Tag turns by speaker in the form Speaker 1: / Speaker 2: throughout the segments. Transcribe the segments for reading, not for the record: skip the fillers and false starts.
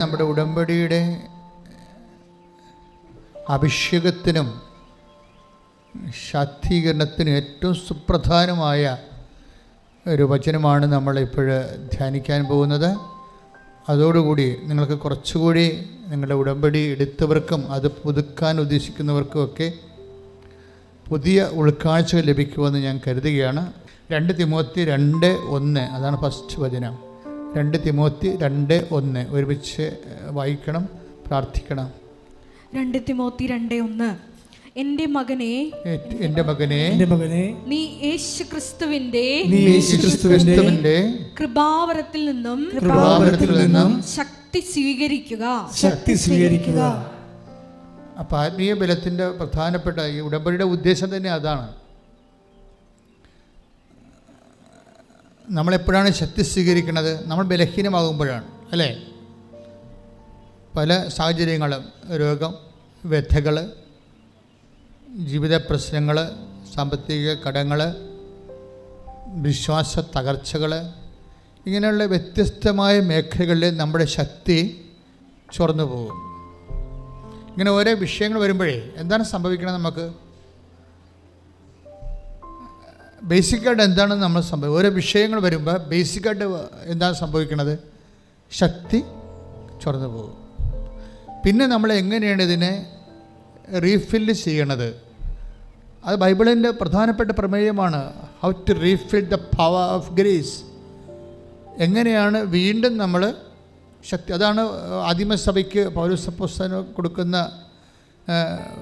Speaker 1: നമ്മുടെ ഉടമ്പടിയുടെ അഭിഷേകത്തിനും ശാക്തീകരണത്തിനും ഏറ്റവും സുപ്രധാനമായ ഒരു വചനമാണ് നമ്മളിപ്പോൾ ധ്യാനിക്കാൻ പോകുന്നത്. അതോടുകൂടി നിങ്ങൾക്ക് കുറച്ചുകൂടി നിങ്ങളുടെ ഉടമ്പടി എടുത്തവർക്കും അത് പുതുക്കാൻ ഉദ്ദേശിക്കുന്നവർക്കുമൊക്കെ പുതിയ ഉൾക്കാഴ്ച ലഭിക്കുമെന്ന് ഞാൻ കരുതുകയാണ്. 2 തിമോത്തി 2:1 അതാണ് ഫസ്റ്റ് വചനം. 2 തിമോത്തി 2:1 ഒരുമിച്ച് വായിക്കണം, പ്രാർത്ഥിക്കണം.
Speaker 2: 2 തിമോത്തി 2:1 എൻ്റെ മകനെ നീ യേശുക്രിസ്തുവിന്റെ കൃപാവരത്തിൽ നിന്നും ശക്തി സ്വീകരിക്കുക.
Speaker 1: അപ്പം ആത്മീയ ബലത്തിൻ്റെ പ്രധാനപ്പെട്ട ഈ ഉടമ്പടിയുടെ ഉദ്ദേശം തന്നെ അതാണ്. നമ്മളെപ്പോഴാണ് ശക്തി സ്വീകരിക്കുന്നത്? നമ്മൾ ബലഹീനമാകുമ്പോഴാണ്, അല്ലേ? പല സാഹചര്യങ്ങളും, രോഗം, വ്യഥകൾ, ജീവിത പ്രശ്നങ്ങൾ, സാമ്പത്തിക കടങ്ങൾ, വിശ്വാസ തകർച്ചകൾ, ഇങ്ങനെയുള്ള വ്യത്യസ്തമായ മേഖലകളിൽ നമ്മുടെ ശക്തി ചോർന്നു പോകും. ഇങ്ങനെ ഓരോ വിഷയങ്ങൾ വരുമ്പോഴേ എന്താണ് സംഭവിക്കുന്നത്? നമുക്ക് ബേസിക്കായിട്ട് എന്താണ് നമ്മൾ ഓരോ വിഷയങ്ങൾ വരുമ്പോൾ ബേസിക്കായിട്ട് എന്താണ് സംഭവിക്കുന്നത്? ശക്തി ചോർന്നു പോകും. പിന്നെ നമ്മൾ എങ്ങനെയാണ് ഇതിനെ റീഫില്ല് ചെയ്യണത്? അത് ബൈബിളിൻ്റെ പ്രധാനപ്പെട്ട പ്രമേയമാണ്. How to refill the power of grace. എങ്ങനെയാണ് വീണ്ടും നമ്മൾ ശക്തി, അതാണ് ആദിമസഭയ്ക്ക് പൗലോസ് അപ്പോസ്തലൻ കൊടുക്കുന്ന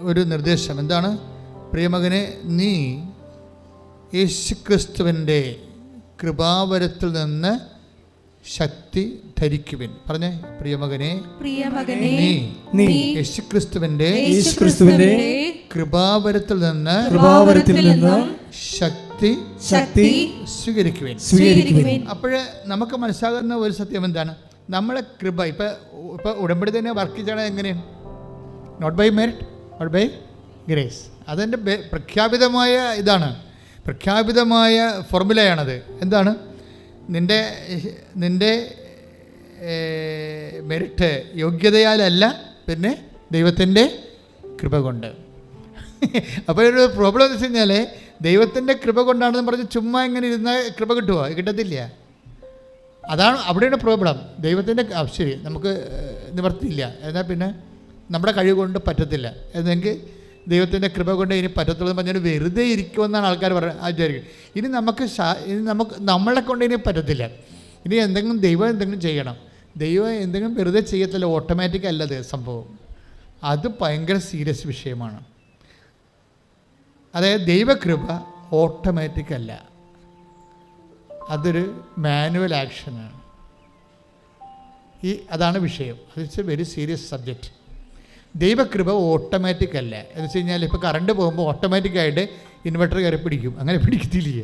Speaker 1: ഒരു നിർദ്ദേശം. എന്താണ്? പ്രിയമകനെ, നീ യേശുക്രിസ്തുവിൻ്റെ കൃപാവരത്തിൽ നിന്ന് ശക്തി ധരിക്കുവിൻ. പറഞ്ഞേ, പ്രിയമകനെ നീ യേശുക്രിസ്തുവിൻ്റെ കൃപാവരത്തിൽ നിന്ന് ശക്തി സ്വീകരിക്കുവിൻ. അപ്പോഴേ നമുക്ക് മനസ്സിലാകുന്ന ഒരു സത്യം എന്താണ്? നമ്മളെ കൃപ ഇപ്പം ഉടമ്പടി തന്നെ വർക്ക് ചെയ്യണത് എങ്ങനെയാണ്? Not by merit, not by grace. അതെൻ്റെ പ്രഖ്യാപിതമായ ഇതാണ്, പ്രഖ്യാപിതമായ ഫോർമുലയാണത്. എന്താണ്? നിൻ്റെ മെറിറ്റ് യോഗ്യതയാലല്ല, പിന്നെ ദൈവത്തിൻ്റെ കൃപ കൊണ്ട്. അപ്പോൾ ഒരു പ്രോബ്ലം എന്ന് വെച്ച് കഴിഞ്ഞാൽ ദൈവത്തിൻ്റെ കൃപ കൊണ്ടാണെന്ന് പറഞ്ഞ് ചുമ്മാ ഇങ്ങനെ ഇരുന്നാൽ കൃപ കിട്ടുമോ? കിട്ടത്തില്ല. അതാണ് അവിടെയാണ് പ്രോബ്ലം. ദൈവത്തിൻ്റെ ശരി, നമുക്ക് നിവർത്തിയില്ല, എന്നാൽ പിന്നെ നമ്മുടെ കഴിവ് കൊണ്ട് പറ്റത്തില്ല എന്നെങ്കിൽ ദൈവത്തിൻ്റെ കൃപ കൊണ്ട് ഇനി പറ്റത്തുള്ളൂ എന്ന് പറഞ്ഞാൽ വെറുതെ ഇരിക്കുമെന്നാണ് ആൾക്കാർ വിചാരിക്കും. ഇനി നമ്മളെ കൊണ്ട് ഇനി പറ്റത്തില്ല. ഇനി ദൈവം എന്തെങ്കിലും ചെയ്യണം. ദൈവം എന്തെങ്കിലും വെറുതെ ചെയ്യത്തില്ല, ഓട്ടോമാറ്റിക് അല്ലത് സംഭവം. അത് ഭയങ്കര സീരിയസ് വിഷയമാണ്. അതായത് ദൈവകൃപ ഓട്ടോമാറ്റിക് അല്ല, അതൊരു മാനുവൽ ആക്ഷനാണ്. അതാണ് വിഷയം. It's A very serious subject. ദൈവകൃപ ഓട്ടോമാറ്റിക് അല്ല. എന്ന് വെച്ച് കഴിഞ്ഞാൽ ഇപ്പോൾ കറണ്ട് പോകുമ്പോൾ ഓട്ടോമാറ്റിക്കായിട്ട് ഇൻവെർട്ടർ കയറി പിടിക്കും, അങ്ങനെ പിടിക്കത്തില്ല.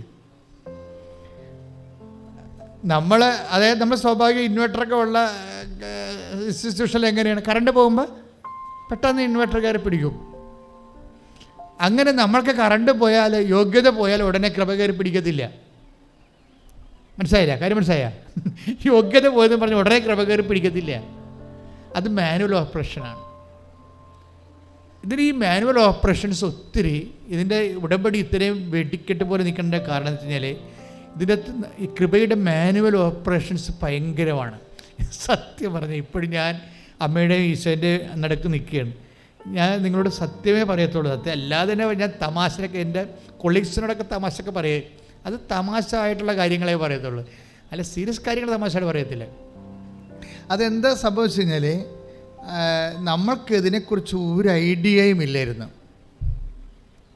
Speaker 1: അതായത് നമ്മൾ സ്വാഭാവിക ഇൻവെർട്ടറൊക്കെ ഉള്ള ഇൻസ്റ്റിറ്റ്യൂഷനിൽ എങ്ങനെയാണ്? കറണ്ട് പോകുമ്പോൾ പെട്ടെന്ന് ഇൻവെർട്ടർ കയറി പിടിക്കും. അങ്ങനെ നമ്മൾക്ക് കറണ്ട് പോയാൽ, യോഗ്യത പോയാൽ ഉടനെ കൃപ കയറി പിടിക്കത്തില്ല. മനസ്സിലായില്ല? കാര്യം മനസ്സിലായ? യോഗ്യത പോയതെന്ന് പറഞ്ഞ് ഉടനെ കൃപ കയറി പിടിക്കത്തില്ല. അത് മാനുവൽ ഓപ്പറേഷനാണ്. ഈ മാനുവൽ ഓപ്പറേഷൻസ് ഒത്തിരി, ഇതിൻ്റെ ഉടമ്പടി ഇത്രയും വെടിക്കെട്ട് പോലെ നിൽക്കേണ്ട കാരണം എന്ന് വെച്ച് കഴിഞ്ഞാൽ ഇതിൻ്റെ ഈ കൃപയുടെ മാനുവൽ ഓപ്പറേഷൻസ് ഭയങ്കരമാണ്. സത്യം പറഞ്ഞാൽ ഇപ്പോഴും ഞാൻ അമ്മയുടെ ഈശോൻ്റെ നടക്ക് നിൽക്കുകയാണ്. ഞാൻ നിങ്ങളോട് സത്യമേ പറയത്തുള്ളൂ. സത്യം അല്ലാതെ തന്നെ ഞാൻ തമാശയൊക്കെ, എൻ്റെ കൊളീഗ്സിനോടൊക്കെ തമാശയൊക്കെ പറയേ, അത് തമാശ ആയിട്ടുള്ള കാര്യങ്ങളെ പറയത്തുള്ളൂ, അല്ല സീരിയസ് കാര്യങ്ങൾ തമാശയോട് പറയത്തില്ല. അതെന്താ സംഭവിച്ചു കഴിഞ്ഞാൽ നമ്മൾക്ക് ഇതിനെക്കുറിച്ച് ഒരു ഐഡിയയും ഇല്ലായിരുന്നു.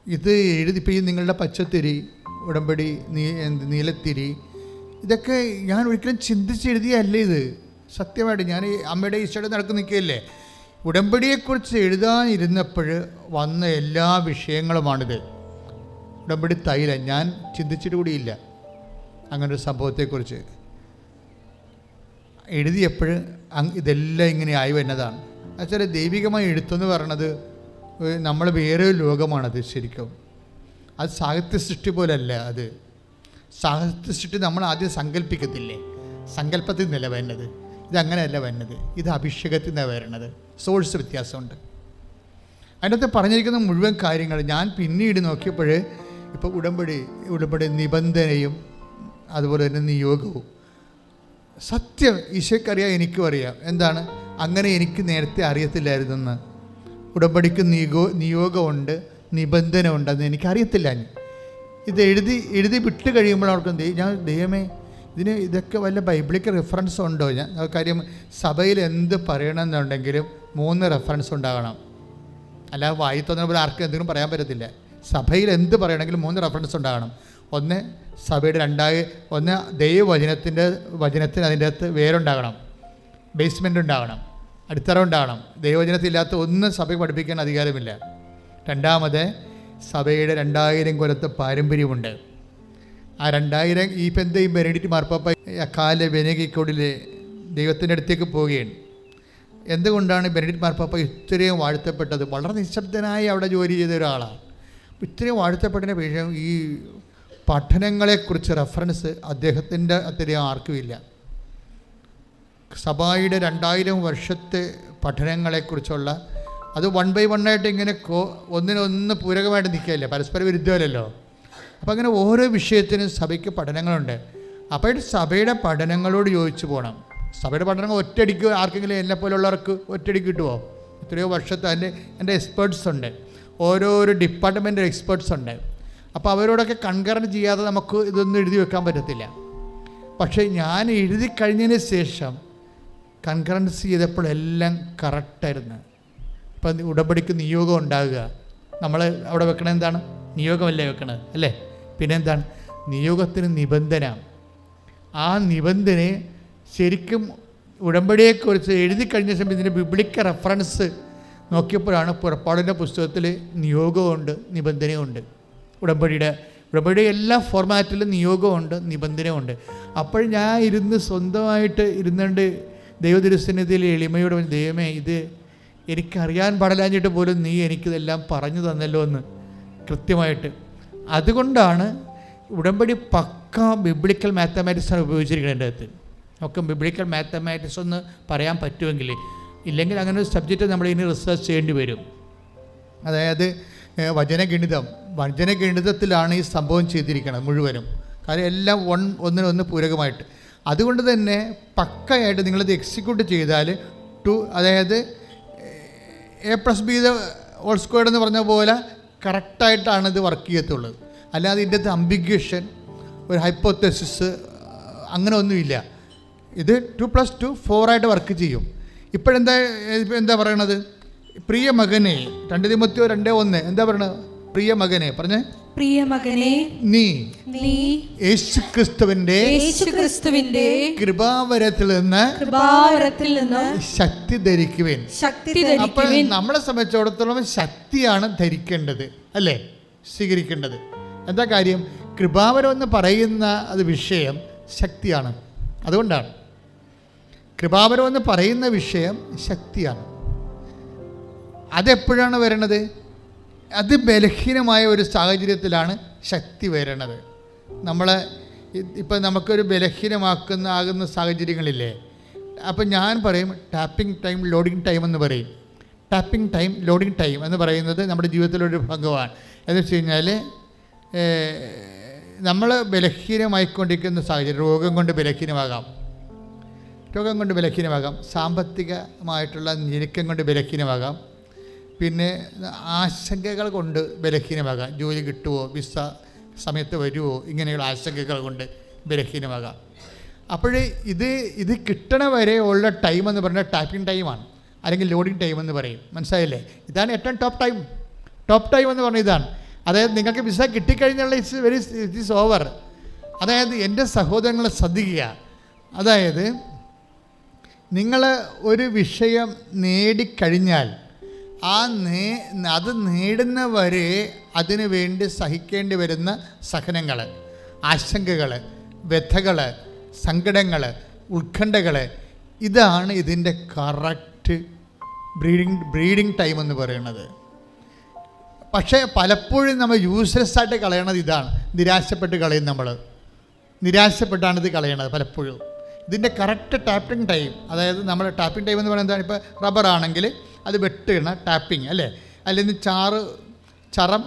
Speaker 1: ഇത് ഇപ്പോൾ ഈ നിങ്ങളുടെ പച്ചത്തിരി, ഉടമ്പടി, നീലത്തിരി, ഇതൊക്കെ ഞാൻ ഒരിക്കലും ചിന്തിച്ചെഴുതിയല്ല ഇത്. സത്യമായിട്ട് ഞാൻ ഈ അമ്മയുടെ ഈശോയുടെ നടക്ക് നിൽക്കുകയല്ലേ. ഉടമ്പടിയെക്കുറിച്ച് എഴുതാനിരുന്നപ്പോൾ വന്ന എല്ലാ വിഷയങ്ങളുമാണിത്. ഉടമ്പടി തൈലം ഞാൻ ചിന്തിച്ചിട്ട് കൂടിയില്ല അങ്ങനൊരു സംഭവത്തെക്കുറിച്ച്. എഴുതിയപ്പോൾ ഇതെല്ലാം ഇങ്ങനെ ആയി വരുന്നതാണ്. എന്നുവെച്ചാൽ ദൈവികമായി എഴുത്തെന്ന് പറയണത് നമ്മൾ വേറെ ലോകമാണത്. ശരിക്കും അത് സാഹിത്യ സൃഷ്ടി പോലല്ല. അത് സാഹിത്യ സൃഷ്ടി നമ്മൾ ആദ്യം സങ്കല്പിക്കത്തില്ലേ, സങ്കല്പത്തിൽ നില വരുന്നത്. ഇതങ്ങനെയല്ല വരുന്നത്, ഇത് അഭിഷേകത്തിൽ നിന്നാണ് വരുന്നത്. സോഴ്സ് വ്യത്യാസമുണ്ട്. അതിനകത്ത് പറഞ്ഞിരിക്കുന്ന മുഴുവൻ കാര്യങ്ങൾ ഞാൻ പിന്നീട് നോക്കിയപ്പോൾ ഇപ്പോൾ ഉടമ്പടി നിബന്ധനയും അതുപോലെ തന്നെ നിയോഗവും സത്യം ഈശോയ്ക്കറിയാം, എനിക്കും അറിയാം. എന്താണ് അങ്ങനെ എനിക്ക് നേരത്തെ അറിയത്തില്ലായിരുന്നെന്ന്. ഉടമ്പടിക്ക് നിയോഗമുണ്ട്, നിബന്ധന ഉണ്ടെന്ന് എനിക്കറിയത്തില്ല. ഇത് എഴുതി വിട്ട് കഴിയുമ്പോൾ അവർക്ക് ഞാൻ ദൈവമേ ഇതൊക്കെ വല്ല ബൈബിളിക്ക് റെഫറൻസ് ഉണ്ടോ? കാര്യം സഭയിൽ എന്ത് പറയണമെന്നുണ്ടെങ്കിലും 3 റെഫറൻസ് ഉണ്ടാകണം. അല്ലാതെ വായി തോന്നുന്ന പോലെ ആർക്കും എന്തെങ്കിലും പറയാൻ പറ്റത്തില്ല. സഭയിൽ എന്ത് പറയണമെങ്കിലും 3 റെഫറൻസ് ഉണ്ടാകണം. ഒന്ന് സഭയുടെ ഒന്ന് വചനത്തിന് അതിൻ്റെ അകത്ത് വേരുണ്ടാകണം, ബേസ്മെൻ്റ് ഉണ്ടാകണം, അടിത്തറ ഉണ്ടാകണം. ദൈവവചനത്തില്ലാത്ത ഒന്നും സഭയ്ക്ക് പഠിപ്പിക്കാൻ അധികാരമില്ല. രണ്ടാമത് സഭയുടെ 2000 കൊല്ലത്തെ പാരമ്പര്യമുണ്ട്. ആ 2000 ഇപ്പം എന്താ ഈ ബെനഡിക്റ്റ് മാർപ്പാപ്പ കാല വെനകിക്കോടിൽ ദൈവത്തിൻ്റെ അടുത്തേക്ക് പോവുകയാണ്. എന്തുകൊണ്ടാണ് ബെനഡിക്റ്റ് മാർപ്പാപ്പ ഇത്രയും വാഴ്ത്തപ്പെട്ടത്? വളരെ നിശബ്ദനായി അവിടെ ജോലി ചെയ്ത ഒരാളാണ്. ഇത്രയും വാഴ്ത്തപ്പെട്ടതിന് വിഷയം ഈ പഠനങ്ങളെക്കുറിച്ച് റെഫറൻസ് അദ്ദേഹത്തിൻ്റെ അത്രയും ആർക്കുമില്ല. സഭയുടെ 2000 വർഷത്തെ പഠനങ്ങളെക്കുറിച്ചുള്ള അത് 1 by 1 ആയിട്ട് ഇങ്ങനെ ഒന്നിനൊന്ന് പൂരകമായിട്ട് നിൽക്കുകയില്ല, പരസ്പര വിരുദ്ധമല്ലല്ലോ. അപ്പോൾ അങ്ങനെ ഓരോ വിഷയത്തിനും സഭയ്ക്ക് പഠനങ്ങളുണ്ട്. അപ്പോൾ സഭയുടെ പഠനങ്ങളോട് യോജിച്ച് പോകണം. സഭയുടെ പഠനങ്ങൾ ഒറ്റയടിക്ക് ആർക്കെങ്കിലും എന്നെപ്പോലുള്ളവർക്ക് ഒറ്റയടിക്ക് കിട്ടുമോ? എത്രയോ വർഷത്തെ എൻ്റെ എക്സ്പേർട്സ് ഉണ്ട്, ഓരോരോ ഡിപ്പാർട്ട്മെൻറ്റ് എക്സ്പേർട്സ് ഉണ്ട്. അപ്പോൾ അവരോടൊക്കെ കൺകറൻറ്റ് ചെയ്യാതെ നമുക്ക് ഇതൊന്നും എഴുതി വെക്കാൻ പറ്റത്തില്ല. പക്ഷേ ഞാൻ എഴുതി കഴിഞ്ഞതിന് ശേഷം കൺകറൻസ് ചെയ്തപ്പോഴെല്ലാം കറക്റ്റായിരുന്നു. ഇപ്പം ഉടമ്പടിക്ക് നിയോഗം ഉണ്ടാകുക, നമ്മൾ അവിടെ വെക്കണത് എന്താണ്? നിയോഗമല്ലേ വെക്കണത്, അല്ലേ? പിന്നെന്താണ്? നിയോഗത്തിന് നിബന്ധന. ആ നിബന്ധനയെ ശരിക്കും ഉടമ്പടിയെക്കുറിച്ച് എഴുതി കഴിഞ്ഞ സമയത്ത് ഇതിൻ്റെ ബിബ്ലിക്കൽ റെഫറൻസ് നോക്കിയപ്പോഴാണ് പുറപ്പാടിൻ്റെ പുസ്തകത്തിൽ നിയോഗമുണ്ട്, നിബന്ധനയുണ്ട്. ഉടമ്പടിയുടെ എല്ലാ ഫോർമാറ്റിലും നിയോഗമുണ്ട്, നിബന്ധനയുണ്ട്. അപ്പോൾ ഞാൻ സ്വന്തമായിട്ട് ഇരുന്നുകൊണ്ട് ദൈവതിരുസന്നിധിയിൽ എളിമയോട് ദൈവമേ ഇത് എനിക്കറിയാൻ പാടില്ലാഞ്ഞിട്ട് പോലും നീ എനിക്കിതെല്ലാം പറഞ്ഞു തന്നല്ലോ എന്ന് കൃത്യമായിട്ട്. അതുകൊണ്ടാണ് ഉടമ്പടി പക്ക ബിബ്ലിക്കൽ മാത്തമാറ്റിക്സാണ് ഉപയോഗിച്ചിരിക്കുന്നത്. എൻ്റെ അടുത്ത് ഒക്കെ ബിബ്ലിക്കൽ മാത്തമാറ്റിക്സ് ഒന്ന് പറയാൻ പറ്റുമെങ്കിൽ, ഇല്ലെങ്കിൽ അങ്ങനെ ഒരു സബ്ജക്റ്റ് നമ്മൾ ഇനി റിസർച്ച് ചെയ്യേണ്ടി വരും. അതായത് വചനഗണിതത്തിലാണ് ഈ സംഭവം ചെയ്തിരിക്കുന്നത് മുഴുവനും. കാര്യം എല്ലാം ഒന്നിനൊന്ന് പൂരകമായിട്ട്. അതുകൊണ്ട് തന്നെ പക്കയായിട്ട് നിങ്ങളിത് എക്സിക്യൂട്ട് ചെയ്താൽ അതായത് A+B² എന്ന് പറഞ്ഞ പോലെ കറക്റ്റായിട്ടാണ് ഇത് വർക്ക് ചെയ്യത്തുള്ളത്. അല്ലാതെ ഇതിൻ്റെ അകത്ത് അംബിഗ്വേഷൻ, ഒരു ഹൈപ്പോത്തസിസ് അങ്ങനെ ഒന്നുമില്ല. ഇത് 2+2 4 വർക്ക് ചെയ്യും. എന്താ പറയണത്? പ്രിയ മകനെ, 2 തിമോത്തി 2:1 എന്താ പറയണത്? പ്രിയ മകനെ പറഞ്ഞേ,
Speaker 2: പ്രിയ മകനെ നീ
Speaker 1: യേശുക്രിസ്തുവിന്റെ കൃപാവരത്തിൽ നിന്ന് ശക്തി ധരിക്കുവേൻ. അപ്പോൾ നമ്മളെ സംബന്ധിച്ചിടത്തോളം ശക്തിയാണ് ധരിക്കേണ്ടത്, അല്ലേ? സ്വീകരിക്കേണ്ടത്. എന്താ കാര്യം? കൃപാവരം എന്ന് പറയുന്ന അത് വിഷയം ശക്തിയാണ്. അതുകൊണ്ടാണ് കൃപാവരം എന്ന് പറയുന്ന വിഷയം ശക്തിയാണ്. അതെപ്പോഴാണ് വരണത്? അത് ബലഹീനമായ ഒരു സാഹചര്യത്തിലാണ് ശക്തി വരണത്. ഇപ്പം നമുക്കൊരു ആകുന്ന സാഹചര്യങ്ങളില്ലേ? അപ്പം ഞാൻ പറയും ടാപ്പിംഗ് ടൈം, ലോഡിങ് ടൈം എന്ന് പറയും. ടാപ്പിംഗ് ടൈം, ലോഡിങ് ടൈം എന്ന് പറയുന്നത് നമ്മുടെ ജീവിതത്തിലൊരു ഭാഗമാണ്. എന്ന് വെച്ച് കഴിഞ്ഞാൽ നമ്മൾ ബലഹീനമായിക്കൊണ്ടിരിക്കുന്ന സാഹചര്യം, രോഗം കൊണ്ട് ബലഹീനമാകാം, സാമ്പത്തികമായിട്ടുള്ള ഞെരുക്കം കൊണ്ട് ബലഹീനമാകാം, പിന്നെ ആശങ്കകൾ കൊണ്ട് ബലഹീനമാകാം. ജോലി കിട്ടുമോ, വിസ സമയത്ത് വരുമോ, ഇങ്ങനെയുള്ള ആശങ്കകൾ കൊണ്ട് ബലഹീനമാകാം. അപ്പോൾ ഇത് കിട്ടണ വരെ ഉള്ള ടൈം എന്ന് പറഞ്ഞാൽ ടാപ്പിംഗ് ടൈമാണ്, അല്ലെങ്കിൽ ലോഡിങ് ടൈം എന്ന് പറയും. മനസ്സിലായില്ലേ? ഇതാണ് ഏറ്റവും ടോപ്പ് ടൈം എന്ന് പറഞ്ഞാൽ ഇതാണ്. അതായത് നിങ്ങൾക്ക് വിസ കിട്ടിക്കഴിഞ്ഞാൽ ഇറ്റ് ഈസ് ഓവർ. അതായത് എൻ്റെ സഹോദരങ്ങളെ ശ്രദ്ധിക്കുക. അതായത് നിങ്ങൾ ഒരു വിഷയം നേടിക്കഴിഞ്ഞാൽ അത് നേടുന്നവരെ അതിനു വേണ്ടി സഹിക്കേണ്ടി വരുന്ന സഹനങ്ങൾ, ആശങ്കകൾ, വ്യഥകൾ, സങ്കടങ്ങൾ, ഉത്കണ്ഠകൾ, ഇതാണ് ഇതിൻ്റെ കറക്റ്റ് ബ്രീഡിങ് ടൈം എന്ന് പറയുന്നത്. പക്ഷേ പലപ്പോഴും നമ്മൾ യൂസ്ലെസ് ആയിട്ട് കളയണത് ഇതാണ്. നിരാശപ്പെട്ട് കളയും. നിരാശപ്പെട്ടാണ് ഇത് കളയണത് പലപ്പോഴും.
Speaker 3: ഇതിൻ്റെ കറക്റ്റ് ടാപ്പിംഗ് ടൈം, അതായത് നമ്മൾ ടാപ്പിംഗ് ടൈം എന്ന് പറയുന്നത് ഇപ്പോൾ റബ്ബറാണെങ്കിൽ അത് വെട്ടുകയാണ് ടാപ്പിംഗ് അല്ലേ, അല്ലെങ്കിൽ ചറം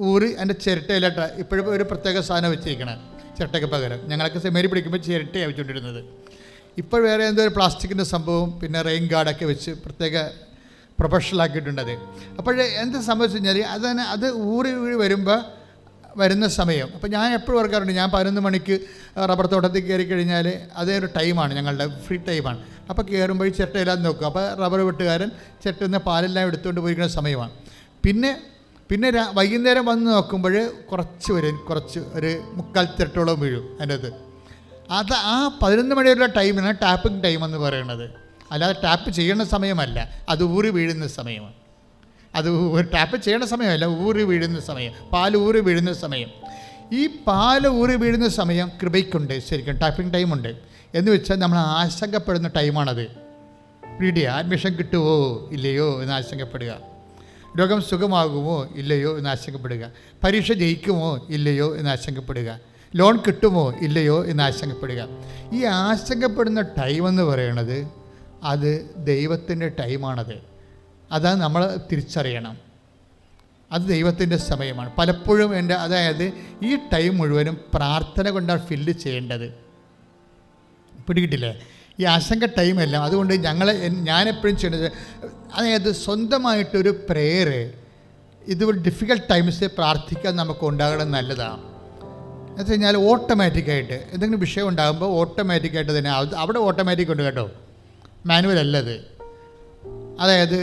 Speaker 3: ഊറി അതിൻ്റെ ചിരട്ടയിലോട്ട് ഇപ്പോഴും ഒരു പ്രത്യേക സാധനം വെച്ചിരിക്കണം ചിരട്ടയ്ക്ക് പകരം. ഞങ്ങളൊക്കെ സെമിനാരി പഠിക്കുമ്പോൾ ചിരട്ടയാണ് വെച്ചുകൊണ്ടിരുന്നത്. ഇപ്പോൾ വേറെ എന്തോ ഒരു പ്ലാസ്റ്റിക്കിൻ്റെ സംഭവം, പിന്നെ റെയിൻ ഗാർഡൊക്കെ വെച്ച് പ്രത്യേക പ്രൊഫഷണൽ ആക്കിയിട്ടുണ്ട് അത്. അപ്പോൾ എന്ത് സംഭവിച്ചു കഴിഞ്ഞാൽ അത് ഊറി വരുന്ന സമയം, അപ്പോൾ ഞാൻ എപ്പോഴും ഓർക്കാറുണ്ട്, ഞാൻ 11 മണിക്ക് റബ്ബർ തോട്ടത്തിൽ കയറി കഴിഞ്ഞാൽ അതേ ഒരു ടൈമാണ്, ഞങ്ങളുടെ ഫ്രീ ടൈമാണ്. അപ്പോൾ കയറുമ്പോൾ ചിരട്ടയില്ലാതെ നോക്കും. അപ്പോൾ റബ്ബർ വെട്ടുകാരൻ ചിരട്ടുന്ന പാലെല്ലാം എടുത്തുകൊണ്ട് പോയിരിക്കുന്ന സമയമാണ്. പിന്നെ വൈകുന്നേരം വന്ന് നോക്കുമ്പോൾ കുറച്ച് ഒരു 3/4 ചിരട്ടോളം വീഴും അതിൻ്റെ അത്. ആ 11 മണിവരെയുള്ള ടൈമിനാണ് ടാപ്പിംഗ് ടൈം എന്ന് പറയുന്നത്. അല്ലാതെ ടാപ്പ് ചെയ്യേണ്ട സമയമല്ല, അത് ഊറി വീഴുന്ന സമയമാണ്. അത് ടാപ്പ് ചെയ്യേണ്ട സമയമല്ല, ഊറി വീഴുന്ന സമയം, പാല് ഊറി വീഴുന്ന സമയം. ഈ പാല് ഊറി വീഴുന്ന സമയം കൃപയ്ക്കുണ്ട്, ശരിക്കും ടാപ്പിംഗ് ടൈമുണ്ട്. എന്ന് വെച്ചാൽ നമ്മൾ ആശങ്കപ്പെടുന്ന ടൈമാണത്. പീഡിയ അഡ്മിഷൻ കിട്ടുമോ ഇല്ലയോ എന്ന് ആശങ്കപ്പെടുക, രോഗം സുഖമാകുമോ ഇല്ലയോ എന്ന് ആശങ്കപ്പെടുക, പരീക്ഷ ജയിക്കുമോ ഇല്ലയോ എന്ന് ആശങ്കപ്പെടുക, ലോൺ കിട്ടുമോ ഇല്ലയോ എന്ന് ആശങ്കപ്പെടുക. ഈ ആശങ്കപ്പെടുന്ന ടൈമെന്ന് പറയണത് അത് ദൈവത്തിൻ്റെ ടൈമാണത്. അതാണ് നമ്മൾ തിരിച്ചറിയണം. അത് ദൈവത്തിൻ്റെ സമയമാണ്. പലപ്പോഴും അതായത് ഈ ടൈം മുഴുവനും പ്രാർത്ഥന കൊണ്ടാണ് ഫില്ല് ചെയ്യേണ്ടത്. പിടികിട്ടില്ലേ? ഈ ആശങ്ക ടൈമെല്ലാം. അതുകൊണ്ട് ഞാനെപ്പോഴും ചെയ്യേണ്ടത്, അതായത് സ്വന്തമായിട്ടൊരു പ്രെയർ ഇതുപോലെ ഡിഫിക്കൽട്ട് ടൈംസ് പ്രാർത്ഥിക്കാൻ നമുക്ക് ഉണ്ടാകണം നല്ലതാണ്. എന്ന് വെച്ച് കഴിഞ്ഞാൽ ഓട്ടോമാറ്റിക്കായിട്ട് എന്തെങ്കിലും വിഷയം ഉണ്ടാകുമ്പോൾ ഓട്ടോമാറ്റിക്കായിട്ട് തന്നെ അവിടെ ഓട്ടോമാറ്റിക് ഉണ്ട് കേട്ടോ, മാനുവൽ അല്ലത്. അതായത്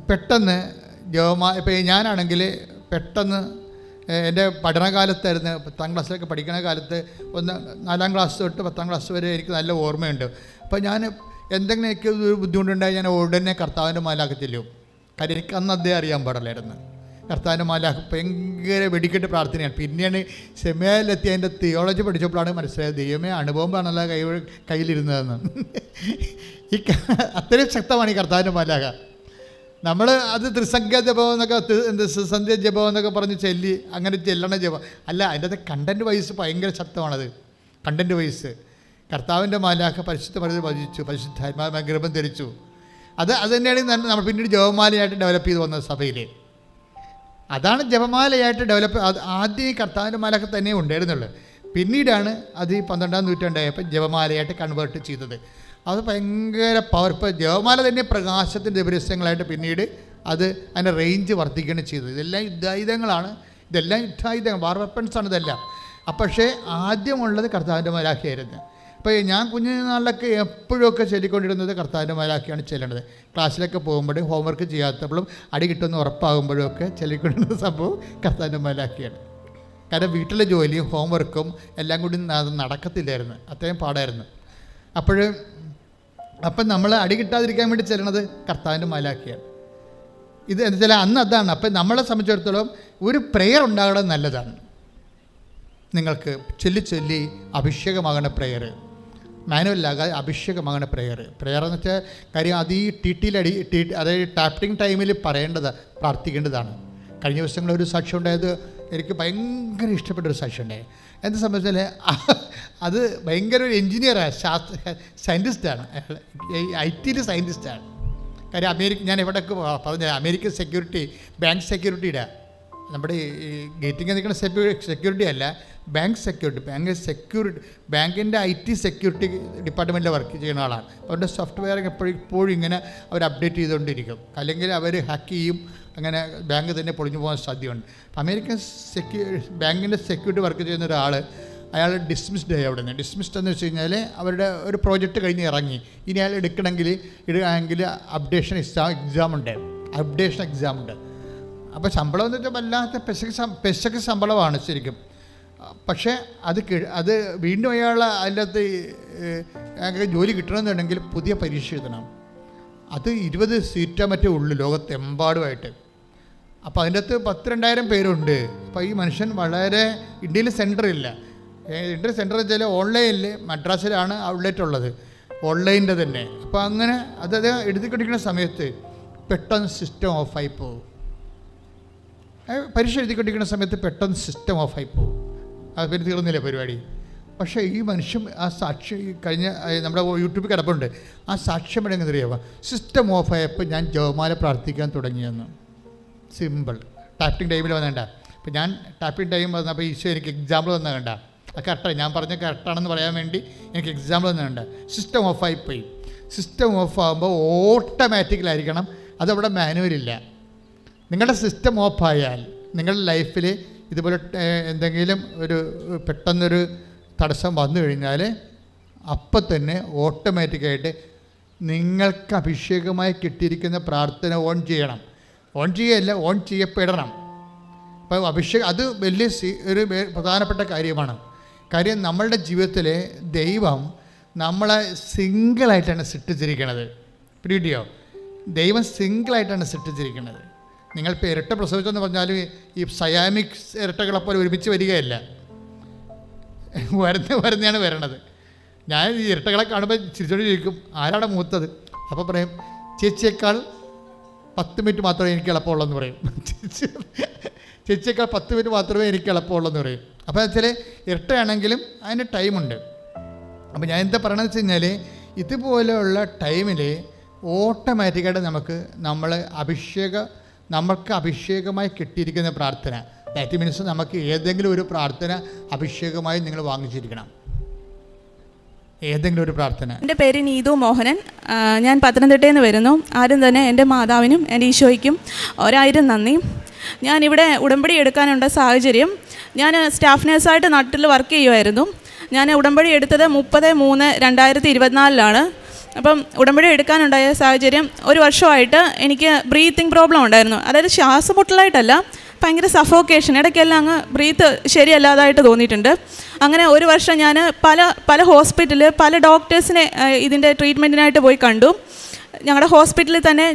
Speaker 3: പെട്ടെന്ന് ഇപ്പോൾ ഞാനാണെങ്കിൽ പെട്ടെന്ന് എൻ്റെ പഠനകാലത്തായിരുന്നു, 10ാം ക്ലാസ്സിലൊക്കെ പഠിക്കുന്ന കാലത്ത് 4ാം ക്ലാസ് തൊട്ട് 10ാം ക്ലാസ് വരെ എനിക്ക് നല്ല ഓർമ്മയുണ്ട്. അപ്പോൾ ഞാൻ എന്തെങ്കിലും എനിക്ക് ഒരു ബുദ്ധിമുട്ടുണ്ടായി ഞാൻ ഉടനെ കർത്താവിൻ്റെ മാലാഖ് ചെല്ലും. കാര്യം എനിക്ക് അന്ന് അദ്ദേഹം അറിയാൻ പാടില്ലായിരുന്നു. കർത്താവിൻ്റെ മാലാഖ് ഭയങ്കര വെടിക്കെട്ട് പ്രാർത്ഥനയാണ്. പിന്നെയാണ് സെമിനാരിലെത്തി അതിൻ്റെ തിയോളജി പഠിച്ചപ്പോഴാണ് മനസ്സിലായത്, ദൈവമേ അനുഭവമാണല്ലോ കയ്യിലിരുന്നതെന്ന്. അത്രയും ശക്തമാണ് ഈ കർത്താവിൻ്റെ മാലാഖ. നമ്മൾ അത് ത്രിസംഖ്യ ജപം എന്നൊക്കെ സന്ധ്യ ജപം എന്നൊക്കെ പറഞ്ഞ് ചെല്ലി അങ്ങനെ ചെല്ലണ ജപം അല്ല, അതിൻ്റെ അത് കണ്ടൻറ്റ് വൈസ് ഭയങ്കര ശക്തമാണത്. കണ്ടൻറ്റ് വൈസ് കർത്താവിൻ്റെ മാലാഖ പരിശുദ്ധ മറിയത്തിൽ വചിച്ചു, പരിശുദ്ധാത്മാ ഗർഭം ധരിച്ചു. അത് തന്നെയാണ് നമ്മൾ പിന്നീട് ജപമാലയായിട്ട് ഡെവലപ്പ് ചെയ്ത് വന്നത് സഭയിൽ. അതാണ് ജപമാലയായിട്ട് ഡെവലപ്പ്. അത് ആദ്യം ഈ കർത്താവിൻ്റെ മാലാഖ തന്നെ ഉണ്ടായിരുന്നുള്ളൂ. പിന്നീടാണ് അത് ഈ 12ാം നൂറ്റാണ്ടായപ്പോൾ ജപമാലയായിട്ട് കൺവേർട്ട് ചെയ്തത്. അത് ഭയങ്കര പവർ. ഇപ്പോൾ ജപമാല തന്നെ പ്രകാശത്തിൻ്റെ ദിവസങ്ങളായിട്ട് പിന്നീട് അതിൻ്റെ റേഞ്ച് വർദ്ധിക്കുകയാണ് ചെയ്തത്. ഇതെല്ലാം യുദ്ധായുധങ്ങളാണ്, ഇതെല്ലാം യുദ്ധായുധങ്ങൾ, വാർ വെപ്പൺസാണ് ഇതെല്ലാം. പക്ഷേ ആദ്യമുള്ളത് കർത്താവിൻ്റെ മാലാഖയായിരുന്നു. അപ്പോൾ ഞാൻ കുഞ്ഞുനാളിലൊക്കെ എപ്പോഴൊക്കെ ചൊല്ലിക്കൊണ്ടിരുന്നത് കർത്താവിൻ്റെ മാലാഖയാണ് ചെല്ലേണ്ടത്. ക്ലാസ്സിലൊക്കെ പോകുമ്പോഴും ഹോംവർക്ക് ചെയ്യാത്തപ്പോഴും അടി കിട്ടുമെന്ന് ഉറപ്പാകുമ്പോഴും ഒക്കെ ചൊല്ലിക്കൊണ്ടിരുന്ന സംഭവം കർത്താവിൻ്റെ മാലാഖയാണ്. കാരണം വീട്ടിലെ ജോലിയും ഹോംവർക്കും എല്ലാം കൂടി നടക്കത്തില്ലായിരുന്നു, അത്രയും പാടായിരുന്നു. അപ്പം നമ്മൾ അടി കിട്ടാതിരിക്കാൻ വേണ്ടി ചെല്ലണത് കർത്താവിൻ്റെ മാലാഖയാണ്. ഇത് എന്താ വെച്ചാൽ അന്ന് അതാണ്. അപ്പം നമ്മളെ സംബന്ധിച്ചിടത്തോളം ഒരു പ്രെയർ ഉണ്ടാകണം നല്ലതാണ്. നിങ്ങൾക്ക് ചൊല്ലി അഭിഷേകമാകണ പ്രെയർ, മാനുവലാകാതെ അഭിഷേകമാകണ പ്രെയർ എന്ന് വെച്ചാൽ കാര്യം അത് ഈ അതായത് ടാപ്പിംഗ് ടൈമിൽ പ്രാർത്ഥിക്കേണ്ടതാണ്. കഴിഞ്ഞ ദിവസങ്ങളൊരു സാക്ഷ്യം ഉണ്ടായത് എനിക്ക് ഭയങ്കര ഇഷ്ടപ്പെട്ടൊരു സാക്ഷ്യം ഉണ്ടായി. എന്താ സംബന്ധിച്ചാൽ അത് ഭയങ്കര ഒരു എൻജിനീയറാണ്, സയൻറ്റിസ്റ്റാണ്, IT സയൻറ്റിസ്റ്റാണ്. കാര്യം ഞാൻ എവിടെയൊക്കെ പറഞ്ഞ അമേരിക്കൻ സെക്യൂരിറ്റി, ബാങ്ക് സെക്യൂരിറ്റിയുടെ നമ്മുടെ ഈ ഗേറ്റിംഗ് നിൽക്കുന്ന സെക്യൂരിറ്റി അല്ല, ബാങ്ക് സെക്യൂരിറ്റി, ബാങ്കിൻ്റെ IT സെക്യൂരിറ്റി ഡിപ്പാർട്ട്മെൻറ്റിൽ വർക്ക് ചെയ്യുന്ന ആളാണ്. അവരുടെ സോഫ്റ്റ്വെയർ എപ്പോഴും ഇങ്ങനെ അവർ അപ്ഡേറ്റ് ചെയ്തുകൊണ്ടിരിക്കും, അല്ലെങ്കിൽ അവർ ഹാക്ക് ചെയ്യും, അങ്ങനെ ബാങ്ക് തന്നെ പൊളിഞ്ഞു പോകാൻ സാധ്യതയുണ്ട്. അമേരിക്കൻ ബാങ്കിൻ്റെ സെക്യൂരിറ്റി വർക്ക് ചെയ്യുന്ന ഒരാൾ, അയാൾ ഡിസ്മിസ്ഡ് ആയി അവിടെ നിന്ന്. ഡിസ്മിസ്ഡ് എന്ന് വെച്ച് കഴിഞ്ഞാൽ അവരുടെ ഒരു പ്രോജക്റ്റ് കഴിഞ്ഞ് ഇറങ്ങി, ഇനി അയാൾ ഇടുകയാണെങ്കിൽ അപ്ഡേഷൻ എക്സാം ഉണ്ട്. അപ്പോൾ ശമ്പളം എന്ന് വെച്ചാൽ വല്ലാത്ത പെശക്ക് ശമ്പളമാണ് ശരിക്കും. പക്ഷേ അത് വീണ്ടും അതിൻ്റെ അകത്ത് ജോലി കിട്ടണമെന്നുണ്ടെങ്കിൽ പുതിയ പരീക്ഷ എഴുതണം. അത് 20 സീറ്റാ മറ്റേ ഉള്ളു ലോകത്തെമ്പാടുമായിട്ട്. അപ്പോൾ അതിൻ്റെ അകത്ത് 10,000-2,000 പേരുണ്ട്. അപ്പോൾ ഈ മനുഷ്യൻ വളരെ ഇന്ത്യയിൽ സെൻറ്ററില്ല. ഇന്ത്യൻ സെൻറ്റർ വെച്ചാൽ ഓൺലൈനിൽ മദ്രാസിലാണ് ഔട്ട്ലെറ്റ് ഉള്ളത്, ഓൺലൈനിൻ്റെ തന്നെ. അപ്പോൾ അങ്ങനെ അത് എഴുതിക്കൊണ്ടിരിക്കുന്ന സമയത്ത് പെട്ടെന്ന് സിസ്റ്റം ഓഫായി പോകും. പരീക്ഷ എഴുതിക്കൊണ്ടിരിക്കുന്ന സമയത്ത് പെട്ടെന്ന് സിസ്റ്റം ഓഫായി പോകും. അത് പിന്നെ തീർന്നില്ല പരിപാടി. പക്ഷേ ഈ മനുഷ്യൻ ആ സാക്ഷ്യം കഴിഞ്ഞ നമ്മുടെ യൂട്യൂബിൽ കിടപ്പുണ്ട്. ആ സാക്ഷ്യം എങ്ങനെ അറിയാമോ? സിസ്റ്റം ഓഫായപ്പോൾ ഞാൻ ജപമാല പ്രാർത്ഥിക്കാൻ തുടങ്ങിയെന്ന്. സിമ്പിൾ. ടാപ്പിംഗ് ടൈമിൽ വന്നേണ്ട. അപ്പോൾ ഞാൻ ടാപ്പിംഗ് ടൈം വന്നപ്പോൾ ഈശോ എനിക്ക് എക്സാമ്പിൾ വന്ന കണ്ട. അത് കറക്റ്റാണ്, ഞാൻ പറഞ്ഞ കറക്റ്റാണെന്ന് പറയാൻ വേണ്ടി എനിക്ക് എക്സാമ്പിൾ വന്നുണ്ട്. സിസ്റ്റം ഓഫായിപ്പോയി. സിസ്റ്റം ഓഫാകുമ്പോൾ ഓട്ടോമാറ്റിക്കലായിരിക്കണം, അതവിടെ മാനുവലില്ല. നിങ്ങളുടെ സിസ്റ്റം ഓഫായാൽ നിങ്ങളുടെ ലൈഫിൽ ഇതുപോലെ എന്തെങ്കിലും ഒരു പെട്ടെന്നൊരു തടസ്സം വന്നു കഴിഞ്ഞാൽ അപ്പം തന്നെ ഓട്ടോമാറ്റിക്കായിട്ട് നിങ്ങൾക്ക് അഭിഷേകമായി കിട്ടിയിരിക്കുന്ന പ്രാർത്ഥന ഓൺ ചെയ്യണം. ഓൺ ചെയ്യല്ല, ഓൺ ചെയ്യപ്പെടണം. അപ്പോൾ അഭിഷേകം അത് വലിയ ഒരു പ്രധാനപ്പെട്ട കാര്യമാണ്. കാര്യം നമ്മളുടെ ജീവിതത്തിൽ ദൈവം നമ്മളെ സിംഗിളായിട്ടാണ് സൃഷ്ടിച്ചിരിക്കുന്നത്. പിടിയോ? ദൈവം സിംഗിളായിട്ടാണ് സൃഷ്ടിച്ചിരിക്കുന്നത്. നിങ്ങളിപ്പോൾ ഇരട്ട പ്രസവിച്ചെന്ന് പറഞ്ഞാൽ ഈ സയാമിക് ഇരട്ടകളെപ്പോലെ ഒരുമിച്ച് വരികയല്ല, വരുന്നതാണ് വരണത്. ഞാൻ ഈ ഇരട്ടകളെ കാണുമ്പോൾ ചിരിച്ചോട് ചോദിക്കും, ആരാണ് മൂത്തത്? അപ്പോൾ പറയും, ചേച്ചിയേക്കാൾ 10 മിനിറ്റ് മാത്രമേ എനിക്ക് എളുപ്പമുള്ളൂ പറയും. ചേച്ചിയേക്കാൾ 10 മിനിറ്റ് മാത്രമേ എനിക്ക് എളുപ്പമുള്ളൂ പറയും. അപ്പോൾ വെച്ചാൽ ഇരട്ടയാണെങ്കിലും അതിന് ടൈമുണ്ട്. അപ്പോൾ ഞാൻ എന്താ പറയണമെന്ന് വെച്ച് കഴിഞ്ഞാൽ, ഇതുപോലെയുള്ള ടൈമിൽ ഓട്ടോമാറ്റിക്കായിട്ട് നമുക്ക് അഭിഷേകമായി കിട്ടിയിരിക്കുന്ന പ്രാർത്ഥന, ദാറ്റ് മീൻസ് നമുക്ക് ഏതെങ്കിലും ഒരു പ്രാർത്ഥന അഭിഷേകമായി നിങ്ങൾ വാങ്ങിച്ചിരിക്കണം. ഏതെങ്കിലും ഒരു പ്രാർത്ഥന.
Speaker 4: എൻ്റെ പേര് നീതു മോഹനൻ. ഞാൻ പത്തനംതിട്ടയിൽ നിന്ന് വരുന്നു. ആദ്യം തന്നെ എൻ്റെ മാതാവിനും എൻ്റെ ഈശോയ്ക്കും 1000 നന്ദി. ഞാനിവിടെ ഉടമ്പടി എടുക്കാനുള്ള സാഹചര്യം, ഞാൻ സ്റ്റാഫ് നേഴ്സായിട്ട് നാട്ടിൽ വർക്ക് ചെയ്യുമായിരുന്നു. ഞാൻ ഉടമ്പടി എടുത്തത് 30/3/2024 അപ്പം ഉടമ്പടി എടുക്കാനുണ്ടായ സാഹചര്യം, ഒരു വർഷമായിട്ട് എനിക്ക് ബ്രീത്തിങ് പ്രോബ്ലം ഉണ്ടായിരുന്നു. അതായത് ശ്വാസമുട്ടലായിട്ടല്ല, ഭയങ്കര സഫോക്കേഷൻ, ഇടയ്ക്കെല്ലാം അങ്ങ് ബ്രീത്ത് ശരിയല്ലാതായിട്ട് തോന്നിയിട്ടുണ്ട്. അങ്ങനെ ഒരു വർഷം ഞാൻ പല ഹോസ്പിറ്റലിൽ പല ഡോക്ടേഴ്സിനെ ഇതിൻ്റെ ട്രീറ്റ്മെൻറ്റിനായിട്ട് പോയി കണ്ടു. ഞങ്ങളുടെ ഹോസ്പിറ്റലിൽ തന്നെ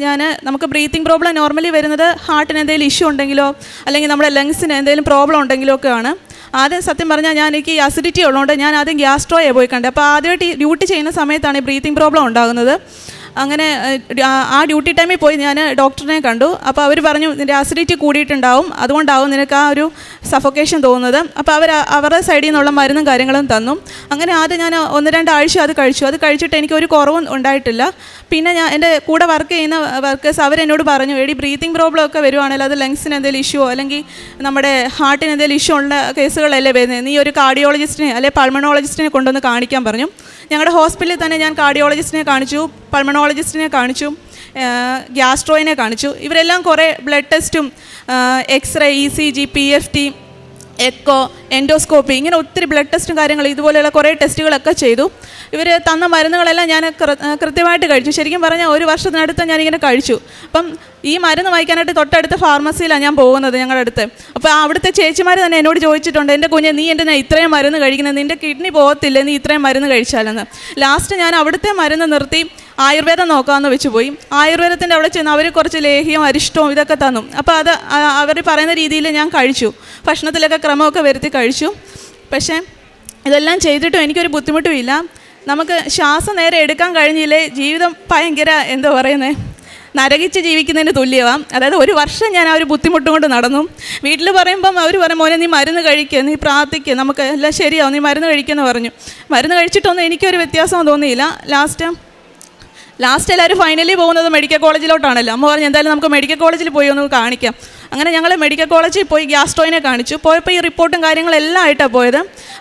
Speaker 4: നമുക്ക് ബ്രീത്തിങ് പ്രോബ്ലം നോർമലി വരുന്നത് ഹാർട്ടിന് എന്തെങ്കിലും ഇഷ്യൂ ഉണ്ടെങ്കിലോ അല്ലെങ്കിൽ നമ്മുടെ ലങ്സിന് എന്തെങ്കിലും പ്രോബ്ലം ഉണ്ടെങ്കിലോ ഒക്കെയാണ്. ആദ്യം സത്യം പറഞ്ഞാൽ എനിക്ക് ഈ അസിഡിറ്റി ഉള്ളതുകൊണ്ട് ഞാൻ ആദ്യം ഗ്യാസ്ട്രോയെ പോയി കണ്ടത്. അപ്പോൾ ആദ്യമായിട്ട് ഈ ഡ്യൂട്ടി ചെയ്യുന്ന സമയത്താണ് ഈ ബ്രീത്തിങ് പ്രോബ്ലം ഉണ്ടാകുന്നത്. അങ്ങനെ ആ ഡ്യൂട്ടി ടൈമിൽ പോയി ഞാൻ ഡോക്ടറിനെ കണ്ടു. അപ്പോൾ അവർ പറഞ്ഞു, നിൻ്റെ അസിഡിറ്റി കൂടിയിട്ടുണ്ടാവും, അതുകൊണ്ടാവും നിനക്ക് ആ ഒരു സഫോക്കേഷൻ തോന്നുന്നത്. അപ്പോൾ അവരുടെ സൈഡിൽ നിന്നുള്ള മരുന്നും കാര്യങ്ങളും തന്നു. അങ്ങനെ ആദ്യം ഞാൻ 1-2 ആഴ്ച അത് കഴിച്ചു. അത് കഴിച്ചിട്ട് എനിക്കൊരു കുറവും ഉണ്ടായിട്ടില്ല. പിന്നെ എൻ്റെ കൂടെ വർക്ക് ചെയ്യുന്ന വർക്കേഴ്സ് അവരെന്നോട് പറഞ്ഞു, എടി ബ്രീത്തിങ് പ്രോബ്ലം ഒക്കെ വരുവാണെങ്കിൽ അത് ലങ്സിന് എന്തെങ്കിലും ഇഷ്യൂ അല്ലെങ്കിൽ നമ്മുടെ ഹാർട്ടിന് എന്തെങ്കിലും ഇഷ്യൂ ഉള്ള കേസുകളല്ലേ വരുന്നത്, നീ ഒരു കാർഡിയോളജിസ്റ്റിനെ അല്ലെങ്കിൽ പൾമണോളജിസ്റ്റിനെ കൊണ്ടുവന്ന് കാണിക്കാൻ പറഞ്ഞു. ഞങ്ങളുടെ ഹോസ്പിറ്റലിൽ തന്നെ ഞാൻ കാർഡിയോളജിസ്റ്റിനെ കാണിച്ചു, പൾമണോളജിസ്റ്റിനെ കാണിച്ചു, ഗ്യാസ്ട്രോയിനെ കാണിച്ചു. ഇവരെല്ലാം കുറേ ബ്ലഡ് ടെസ്റ്റും X ray, ECG, PFT, echo, endoscopy, ഇങ്ങനെ ഒത്തിരി ബ്ലഡ് ടെസ്റ്റും കാര്യങ്ങളും ഇതുപോലെയുള്ള കുറേ ടെസ്റ്റുകളൊക്കെ ചെയ്തു. ഇവർ തന്ന മരുന്നുകളെല്ലാം ഞാൻ കൃത്യമായിട്ട് കഴിച്ചു. ശരിക്കും പറഞ്ഞാൽ ഒരു വർഷത്തിനടുത്ത് ഞാനിങ്ങനെ കഴിച്ചു. അപ്പം ഈ മരുന്ന് വാങ്ങിക്കാനായിട്ട് തൊട്ടടുത്ത ഫാർമസിയിലാണ് ഞാൻ പോകുന്നത്, ഞങ്ങളുടെ അടുത്ത്. അപ്പോൾ അവിടുത്തെ ചേച്ചിമാർ തന്നെ എന്നോട് ചോദിച്ചിട്ടുണ്ട്, എൻ്റെ കുഞ്ഞ് നീ എൻ്റെ ഇത്രയും മരുന്ന് കഴിക്കുന്നത്, നിൻ്റെ കിഡ്നി പോകത്തില്ല നീ ഇത്രയും മരുന്ന് കഴിച്ചാലെന്ന്. ലാസ്റ്റ് ഞാൻ അവിടുത്തെ മരുന്ന് നിർത്തി ആയുർവേദം നോക്കാമെന്ന് വെച്ച് പോയി. ആയുർവേദത്തിൻ്റെ അവിടെ ചെന്ന് അവർ കുറച്ച് ലേഹ്യവും അരിഷ്ടവും ഇതൊക്കെ തന്നു. അപ്പോൾ അത് അവർ പറയുന്ന രീതിയിൽ ഞാൻ കഴിച്ചു. ഭക്ഷണത്തിലൊക്കെ ക്രമമൊക്കെ വരുത്തി കഴിച്ചു. പക്ഷേ ഇതെല്ലാം ചെയ്തിട്ടും എനിക്കൊരു ബുദ്ധിമുട്ടുമില്ല. നമുക്ക് ശ്വാസം നേരെ എടുക്കാൻ കഴിഞ്ഞില്ലേ ജീവിതം ഭയങ്കര എന്താ പറയുന്നത്, നരകിച്ച് ജീവിക്കുന്നതിന് തുല്യമാണ്. അതായത് ഒരു വർഷം ഞാൻ ആ ഒരു ബുദ്ധിമുട്ടും കൊണ്ട് നടന്നു. വീട്ടിൽ പറയുമ്പം അവർ പറയും, മോനെ നീ മരുന്ന് കഴിക്കുക, നീ പ്രാർത്ഥിക്കുക, നമുക്ക് എല്ലാം ശരിയാവും, നീ മരുന്ന് കഴിക്കുമെന്ന് പറഞ്ഞു. മരുന്ന് കഴിച്ചിട്ടൊന്നും എനിക്കൊരു വ്യത്യാസം തോന്നിയില്ല. ലാസ്റ്റ് എല്ലാവരും ഫൈനലി പോകുന്നത് മെഡിക്കൽ കോളേജിലോട്ടാണല്ലോ. അമ്മ പറഞ്ഞു എന്തായാലും നമുക്ക് മെഡിക്കൽ കോളേജിൽ പോയി ഒന്ന് കാണിക്കാം. അങ്ങനെ ഞങ്ങൾ മെഡിക്കൽ കോളേജിൽ പോയി ഗ്യാസ്ട്രോയിനെ കാണിച്ചു. പോയപ്പോൾ ഈ റിപ്പോർട്ടും കാര്യങ്ങളെല്ലാം ആയിട്ടാണ് പോയത്.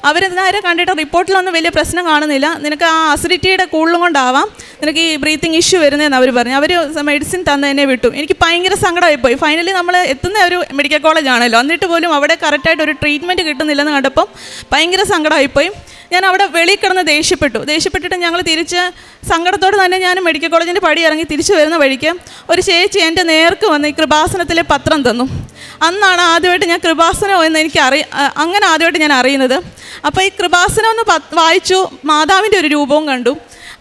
Speaker 4: അവർ നേരെ കണ്ടിട്ട് റിപ്പോർട്ടിലൊന്നും വലിയ പ്രശ്നം കാണുന്നില്ല, നിനക്ക് ആ അസിഡിറ്റിയുടെ കൂടുതലും കൊണ്ടാവാം നിനക്ക് ഈ ബ്രീത്തിങ് ഇഷ്യൂ വരുന്നതെന്ന് അവർ പറഞ്ഞു. അവർ മെഡിസിൻ തന്ന് എന്നെ വിട്ടു. എനിക്ക് ഭയങ്കര സങ്കടമായിപ്പോയി. ഫൈനലി നമ്മൾ എത്തുന്ന ഒരു മെഡിക്കൽ കോളേജാണല്ലോ, എന്നിട്ട് പോലും അവിടെ കറക്റ്റായിട്ട് ഒരു ട്രീറ്റ്മെൻറ്റ് കിട്ടുന്നില്ലെന്ന് കണ്ടപ്പം ഭയങ്കര സങ്കടമായിപ്പോയി. ഞാൻ അവിടെ വെളിയിൽ കിടന്ന് ദേഷ്യപ്പെട്ടിട്ട് ഞങ്ങൾ തിരിച്ച് സങ്കടത്തോടെ തന്നെ ഞാൻ മെഡിക്കൽ കോളേജിൻ്റെ പടി ഇറങ്ങി തിരിച്ചു വരുന്ന വഴിക്ക് ഒരു ചേച്ചി എൻ്റെ നേർക്ക് വന്ന് ഈ കൃപാസനത്തിലെ പത്രം തന്നു. അന്നാണ് ആദ്യമായിട്ട് ഞാൻ കൃപാസനം എന്ന് അങ്ങനെ ആദ്യമായിട്ട് ഞാൻ അറിയുന്നത്. അപ്പോൾ ഈ കൃപാസനം ഒന്ന് വായിച്ചു, മാതാവിൻ്റെ ഒരു രൂപവും കണ്ടു.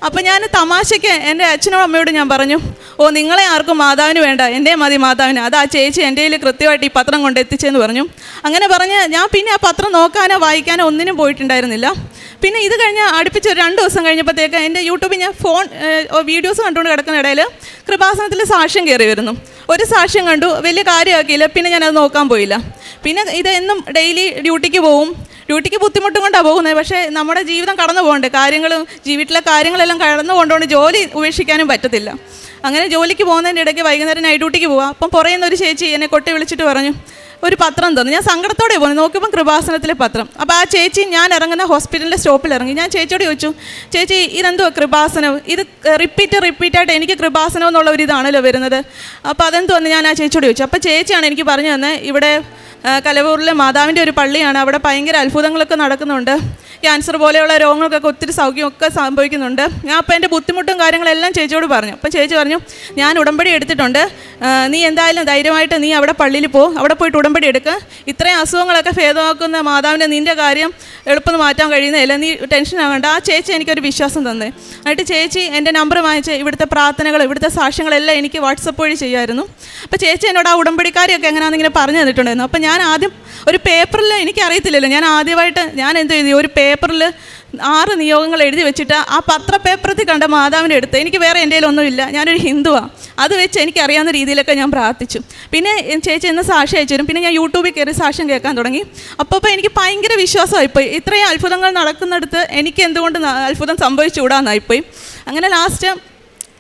Speaker 4: അപ്പോൾ ഞാൻ തമാശയ്ക്ക് എൻ്റെ അച്ഛനോടും അമ്മയോടും ഞാൻ പറഞ്ഞു, നിങ്ങളെ ആർക്കും മാതാവിന് വേണ്ട, എൻ്റെ മതി മാതാവിന്. അത് ആ ചേച്ചി എൻ്റെ കയ്യിൽ കൃത്യമായിട്ട് ഈ പത്രം കൊണ്ട് എത്തിച്ചെന്ന് പറഞ്ഞു. അങ്ങനെ പറഞ്ഞ് ഞാൻ പിന്നെ ആ പത്രം നോക്കാനോ വായിക്കാനോ ഒന്നിനും പോയിട്ടുണ്ടായിരുന്നില്ല. പിന്നെ ഇത് കഴിഞ്ഞ് അടുപ്പിച്ച് ഒരു 2 ദിവസം കഴിഞ്ഞപ്പോഴത്തേക്ക് എൻ്റെ യൂട്യൂബിൽ ഞാൻ വീഡിയോസ് കണ്ടുകൊണ്ട് കിടക്കുന്ന ഇടയിൽ കൃപാസനത്തിൽ സാക്ഷ്യം കയറി വരുന്നു. ഒരു സാക്ഷ്യം കണ്ടു, വലിയ കാര്യമാക്കിയില്ല. പിന്നെ ഞാനത് നോക്കാൻ പോയില്ല. പിന്നെ ഇത് എന്നും ഡെയിലി ഡ്യൂട്ടിക്ക് പോവും. ഡ്യൂട്ടിക്ക് ബുദ്ധിമുട്ടും കൊണ്ടാണ് പോകുന്നത്. പക്ഷേ നമ്മുടെ ജീവിതം കടന്നു പോകണ്ടേ, വീട്ടിലെ കാര്യങ്ങളെല്ലാം കടന്നു കൊണ്ടുകൊണ്ട് ജോലി ഉപേക്ഷിക്കാനും പറ്റത്തില്ല. അങ്ങനെ ജോലിക്ക് പോകുന്നതിൻ്റെ ഇടയ്ക്ക് വൈകുന്നേരം നൈറ്റ് ഡ്യൂട്ടിക്ക് പോവാം. അപ്പം പുറയുന്ന ഒരു ചേച്ചി എന്നെ കൊട്ടി വിളിച്ചിട്ട് പറഞ്ഞു, ഒരു പത്രം തന്നു. ഞാൻ സങ്കടത്തോടെ പോകുന്നു. നോക്കിയപ്പം കൃപാസനത്തിലെ പത്രം. അപ്പോൾ ആ ചേച്ചി ഞാൻ ഇറങ്ങുന്ന ഹോസ്പിറ്റലിൻ്റെ സ്റ്റോപ്പിൽ ഇറങ്ങി. ഞാൻ ചേച്ചിയോട് ചോദിച്ചു, ചേച്ചി ഇതെന്തുവാ കൃപാസനം? ഇത് റിപ്പീറ്റായിട്ട് എനിക്ക് കൃപാസനം എന്നുള്ള ഒരു ഇതാണല്ലോ വരുന്നത്. അപ്പോൾ അതെന്തുവന്ന് ഞാൻ ആ ചേച്ചിയോട് ചോദിച്ചു. അപ്പോൾ ചേച്ചിയാണ് എനിക്ക് പറഞ്ഞു തന്നെ, ഇവിടെ കലവൂരിലെ മാതാവിൻ്റെ ഒരു പള്ളിയാണ്, അവിടെ ഭയങ്കര അത്ഭുതങ്ങളൊക്കെ നടക്കുന്നുണ്ട്, ക്യാൻസർ പോലെയുള്ള രോഗങ്ങൾക്കൊക്കെ ഒത്തിരി സൗഖ്യമൊക്കെ സംഭവിക്കുന്നുണ്ട്. ഞാൻ അപ്പോൾ എൻ്റെ ബുദ്ധിമുട്ടും കാര്യങ്ങളെല്ലാം ചേച്ചിയോട് പറഞ്ഞു. അപ്പം ചേച്ചി പറഞ്ഞു, ഞാൻ ഉടമ്പടി എടുത്തിട്ടുണ്ട്, നീ എന്തായാലും ധൈര്യമായിട്ട് നീ അവിടെ പള്ളിയിൽ അവിടെ പോയിട്ട് ഉടമ്പടി എടുക്കുക, ഇത്രയും അസുഖങ്ങളൊക്കെ ഭേദമാക്കുന്ന മാതാവിൻ്റെ നിൻ്റെ കാര്യം എളുപ്പം മാറ്റാൻ കഴിയുന്നതല്ല, നീ ടെൻഷൻ ആകണ്ട. ആ ചേച്ചി എനിക്കൊരു വിശ്വാസം തന്നെ. എന്നിട്ട് ചേച്ചി എൻ്റെ നമ്പർ വാങ്ങിച്ച് ഇവിടുത്തെ പ്രാർത്ഥനകൾ ഇവിടുത്തെ സാക്ഷ്യങ്ങളെല്ലാം എനിക്ക് വാട്സപ്പ് വഴി ചെയ്യുമായിരുന്നു. അപ്പോൾ ചേച്ചി എന്നോട് ആ ഉടമ്പടിക്കാരെയൊക്കെ എങ്ങനെയാണെന്നിങ്ങനെ പറഞ്ഞു തന്നിട്ടുണ്ടായിരുന്നു. അപ്പോൾ ഞാൻ ആദ്യം ഒരു പേപ്പറിൽ, എനിക്കറിയത്തില്ലല്ലോ, ഞാൻ എന്ത് എഴുതി, ഒരു പേപ്പറിൽ 6 നിയോഗങ്ങൾ എഴുതി വെച്ചിട്ട് ആ പത്രപേപ്പറത്തിൽ കണ്ട മാതാവിൻ്റെ അടുത്ത്, എനിക്ക് വേറെ എൻ്റെ കയ്യിലൊന്നുമില്ല, ഞാനൊരു ഹിന്ദുവാണ്, അത് വെച്ച് എനിക്കറിയാവുന്ന രീതിയിലൊക്കെ ഞാൻ പ്രാർത്ഥിച്ചു. പിന്നെ ചേച്ചി എന്നെ സാക്ഷ്യം അയച്ചു തരും. പിന്നെ ഞാൻ യൂട്യൂബിൽ കയറി സാക്ഷ്യം കേൾക്കാൻ തുടങ്ങി. അപ്പോൾ എനിക്ക് ഭയങ്കര വിശ്വാസമായിപ്പോയി, ഇത്രയും അത്ഭുതങ്ങൾ നടക്കുന്നിടത്ത് എനിക്ക് എന്തുകൊണ്ട് അത്ഭുതം സംഭവിച്ചുകൂടാന്നായിപ്പോയി. അങ്ങനെ ലാസ്റ്റ്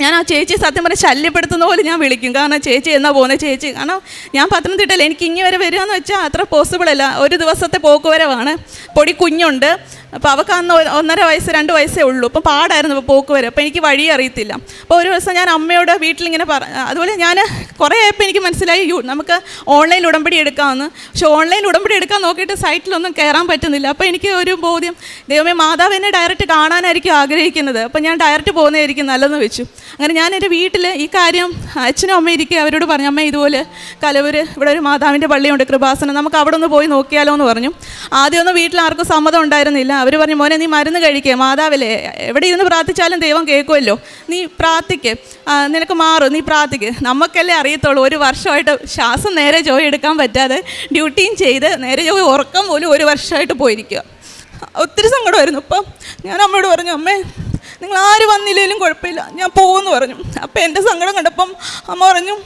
Speaker 4: ഞാൻ ആ ചേച്ചി സത്യം പറഞ്ഞാൽ ശല്യപ്പെടുത്തുന്ന പോലെ ഞാൻ വിളിക്കും. കാരണം ചേച്ചി എന്നാ പോകുന്നത് ചേച്ചി, കാരണം ഞാൻ പത്തനംതിട്ടയിൽ എനിക്ക് ഇങ്ങി വരെ വരിക എന്ന് വെച്ചാൽ അത്ര പോസിബിൾ അല്ല. ഒരു ദിവസത്തെ പോക്കുവരവാണ്. പൊടി കുഞ്ഞുണ്ട്. അപ്പോൾ അവൾക്ക് അന്ന് 1.5 വയസ്സ് 2 വയസ്സേ ഉള്ളൂ. അപ്പം പാടായിരുന്നു ഇപ്പോൾ പോക്കുവരെ. അപ്പോൾ എനിക്ക് വഴി അറിയത്തില്ല. അപ്പോൾ ഒരു ദിവസം ഞാൻ അമ്മയോട് വീട്ടിലിങ്ങനെ അതുപോലെ ഞാൻ കുറേ ആയപ്പോൾ എനിക്ക് മനസ്സിലായി നമുക്ക് ഓൺലൈൻ ഉടമ്പടി എടുക്കാമെന്ന്. പക്ഷെ ഓൺലൈൻ ഉടമ്പടി എടുക്കാൻ നോക്കിയിട്ട് സൈറ്റിലൊന്നും കയറാൻ പറ്റുന്നില്ല. അപ്പോൾ എനിക്ക് ഒരു ബോധ്യം, ദൈവമേ മാതാവ് എന്നെ ഡയറക്റ്റ് കാണാനായിരിക്കും ആഗ്രഹിക്കുന്നത്, അപ്പോൾ ഞാൻ ഡയറക്റ്റ് പോകുന്നതായിരിക്കും നല്ലതെന്ന് വെച്ചു. അങ്ങനെ ഞാൻ എൻ്റെ വീട്ടിൽ ഈ കാര്യം അച്ഛനും അമ്മയും ഇരിക്കുക, അവരോട് പറഞ്ഞു, അമ്മ ഇതുപോലെ കലവൂര് ഇവിടെ ഒരു മാതാവിൻ്റെ പള്ളിയുണ്ട് കൃപാസനം, നമുക്ക് അവിടെ ഒന്ന് പോയി നോക്കിയാലോ എന്ന് പറഞ്ഞു. ആദ്യമൊന്നും വീട്ടിൽ ആർക്കും സമ്മതം ഉണ്ടായിരുന്നില്ല. അവർ പറഞ്ഞു, മോനെ നീ മരുന്ന് കഴിക്കുക, മാതാവില്ലേ എവിടെ ഇരുന്ന് പ്രാർത്ഥിച്ചാലും ദൈവം കേൾക്കുമല്ലോ, നീ പ്രാർത്ഥിക്ക്, നിനക്ക് മാറും, നീ പ്രാർത്ഥിക്ക്. നമുക്കല്ലേ അറിയത്തുള്ളൂ. 1 വർഷമായിട്ട് ശ്വാസം നേരെ ജോലി എടുക്കാൻ പറ്റാതെ ഡ്യൂട്ടിയും ചെയ്ത് നേരെ ജോലി ഉറക്കം പോലും 1 വർഷമായിട്ട് പോയിരിക്കുക. ഒത്തിരി സങ്കടമായിരുന്നു. അപ്പം ഞാൻ അമ്മയോട് പറഞ്ഞു, അമ്മേ നിങ്ങൾ ആര് വന്നില്ലെങ്കിലും കുഴപ്പമില്ല, ഞാൻ പോകുമെന്ന് പറഞ്ഞു. അപ്പോൾ എൻ്റെ സങ്കടം കണ്ടപ്പം അമ്മ പറഞ്ഞു,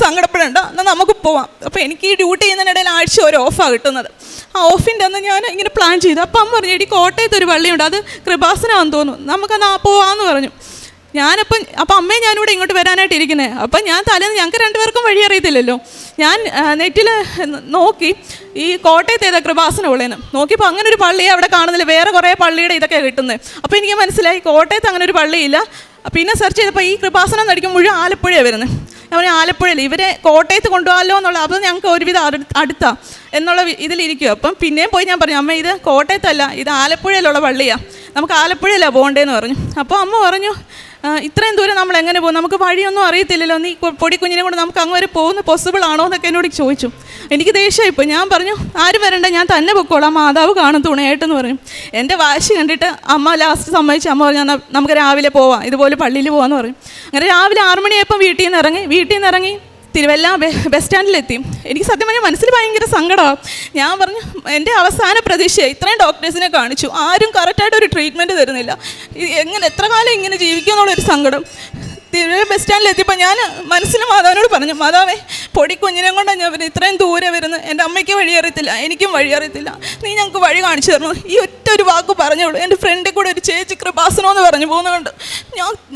Speaker 4: സങ്കടപ്പെടേണ്ട, എന്നാൽ നമുക്ക് പോവാം. അപ്പോൾ എനിക്ക് ഈ ഡ്യൂട്ടി ചെയ്യുന്നതിനിടയിൽ ആഴ്ച ഒരു ഓഫാണ് കിട്ടുന്നത്. ആ ഓഫിൻ്റെ അന്ന് ഞാൻ ഇങ്ങനെ പ്ലാൻ ചെയ്തു. അപ്പം അമ്മ പറഞ്ഞു, എടി കോട്ടയത്ത് ഒരു പള്ളിയുണ്ട്, അത് കൃപാസനമാണെന്ന് തോന്നുന്നു, നമുക്കന്ന് പോവാമെന്ന് പറഞ്ഞു. അപ്പം അമ്മയും ഞാനിവിടെ ഇങ്ങോട്ട് വരാനായിട്ട് ഇരിക്കുന്നത്. അപ്പം ഞാൻ തലേന്ന് ഞങ്ങൾക്ക് 2 പേർക്കും വഴി അറിയത്തില്ലല്ലോ. ഞാൻ നെറ്റിൽ നോക്കി ഈ കോട്ടയത്ത് ഏതാ കൃപാസനം ഉള്ളതെന്ന് നോക്കിയപ്പോൾ അങ്ങനെ ഒരു പള്ളിയെ അവിടെ കാണുന്നില്ല, വേറെ കുറേ പള്ളിയുടെ ഇതൊക്കെ കിട്ടുന്നത്. അപ്പോൾ എനിക്ക് മനസ്സിലായി കോട്ടയത്ത് അങ്ങനെ ഒരു പള്ളിയില്ല. പിന്നെ സെർച്ച് ചെയ്തപ്പോൾ ഈ കൃപാസനം നടിക്കും മുഴുവൻ ആലപ്പുഴയാണ് വരുന്നത്. ഞാൻ പറഞ്ഞു, ആലപ്പുഴയിൽ ഇവരെ കോട്ടയത്ത് കൊണ്ടുപോകാമല്ലോ എന്നുള്ള, അപ്പോൾ ഞങ്ങൾക്ക് ഒരുവിധം അടുത്താണ് എന്നുള്ള ഇതിലിരിക്കുക. അപ്പം പിന്നെയും പോയി ഞാൻ പറഞ്ഞു, അമ്മ ഇത് കോട്ടയത്തല്ല, ഇത് ആലപ്പുഴയിലുള്ള പള്ളിയാണ്, നമുക്ക് ആലപ്പുഴയിലാണ് പോകേണ്ടതെന്ന് പറഞ്ഞു. അപ്പോൾ അമ്മ പറഞ്ഞു, ഇത്രയും ദൂരം നമ്മൾ എങ്ങനെ പോകും, നമുക്ക് വഴിയൊന്നും അറിയത്തില്ലല്ലോ, നീ പൊടി കുഞ്ഞിനെ കൊണ്ട് നമുക്ക് അങ്ങ് വരെ പോകുന്ന പോസിബിൾ ആണോ എന്നൊക്കെ എന്നോട് ചോദിച്ചു. എനിക്ക് ദേഷ്യമായിപ്പോൾ. ഞാൻ പറഞ്ഞു, ആരും വരണ്ട, ഞാൻ തന്നെ പൊക്കോളാം, മാതാവ് കാണും തുണയായിട്ടെന്ന് പറഞ്ഞു. എൻ്റെ വാശി കണ്ടിട്ട് അമ്മ ലാസ്റ്റ് സമ്മതിച്ചു. അമ്മ പറഞ്ഞു, നമുക്ക് രാവിലെ പോവാം, ഇതുപോലെ പള്ളിയിൽ പോകാമെന്ന് പറയും. അങ്ങനെ രാവിലെ 6 മണിയായപ്പം വീട്ടിൽ നിന്ന് ഇറങ്ങി തിരുവല്ല ബസ് സ്റ്റാൻഡിലെത്തി. എനിക്ക് സത്യം പറഞ്ഞാൽ മനസ്സിൽ ഭയങ്കര സങ്കടമാണ്. ഞാൻ പറഞ്ഞു, എൻ്റെ അവസാന പ്രതീക്ഷയാണ്, ഇത്രയും ഡോക്ടേഴ്സിനെ കാണിച്ചു, ആരും കറക്റ്റായിട്ട് ഒരു ട്രീറ്റ്മെൻറ്റ് തരുന്നില്ല, എത്ര കാലം ഇങ്ങനെ ജീവിക്കുമെന്നുള്ളൊരു സങ്കടം. തിരുവല്ല ബസ് സ്റ്റാൻഡിലെത്തിയപ്പോൾ ഞാൻ മനസ്സിൽ മാതാവിനോട് പറഞ്ഞു, മാതാവേ പൊടി കുഞ്ഞിനെ കൊണ്ടാണ് ഞാൻ വരുന്നത്, ഇത്രയും ദൂരെ വരുന്നത്, എൻ്റെ അമ്മയ്ക്ക് വഴി അറിയത്തില്ല, എനിക്കും വഴി അറിയത്തില്ല, നീ ഞങ്ങൾക്ക് വഴി കാണിച്ചു തരണം. ഈ ഒറ്റ ഒരു വാക്ക് പറഞ്ഞോളൂ. എൻ്റെ ഫ്രണ്ടിൽ കൂടെ ഒരു ചേച്ചി കൃപാസനമെന്ന് പറഞ്ഞു പോകുന്നതുകൊണ്ട്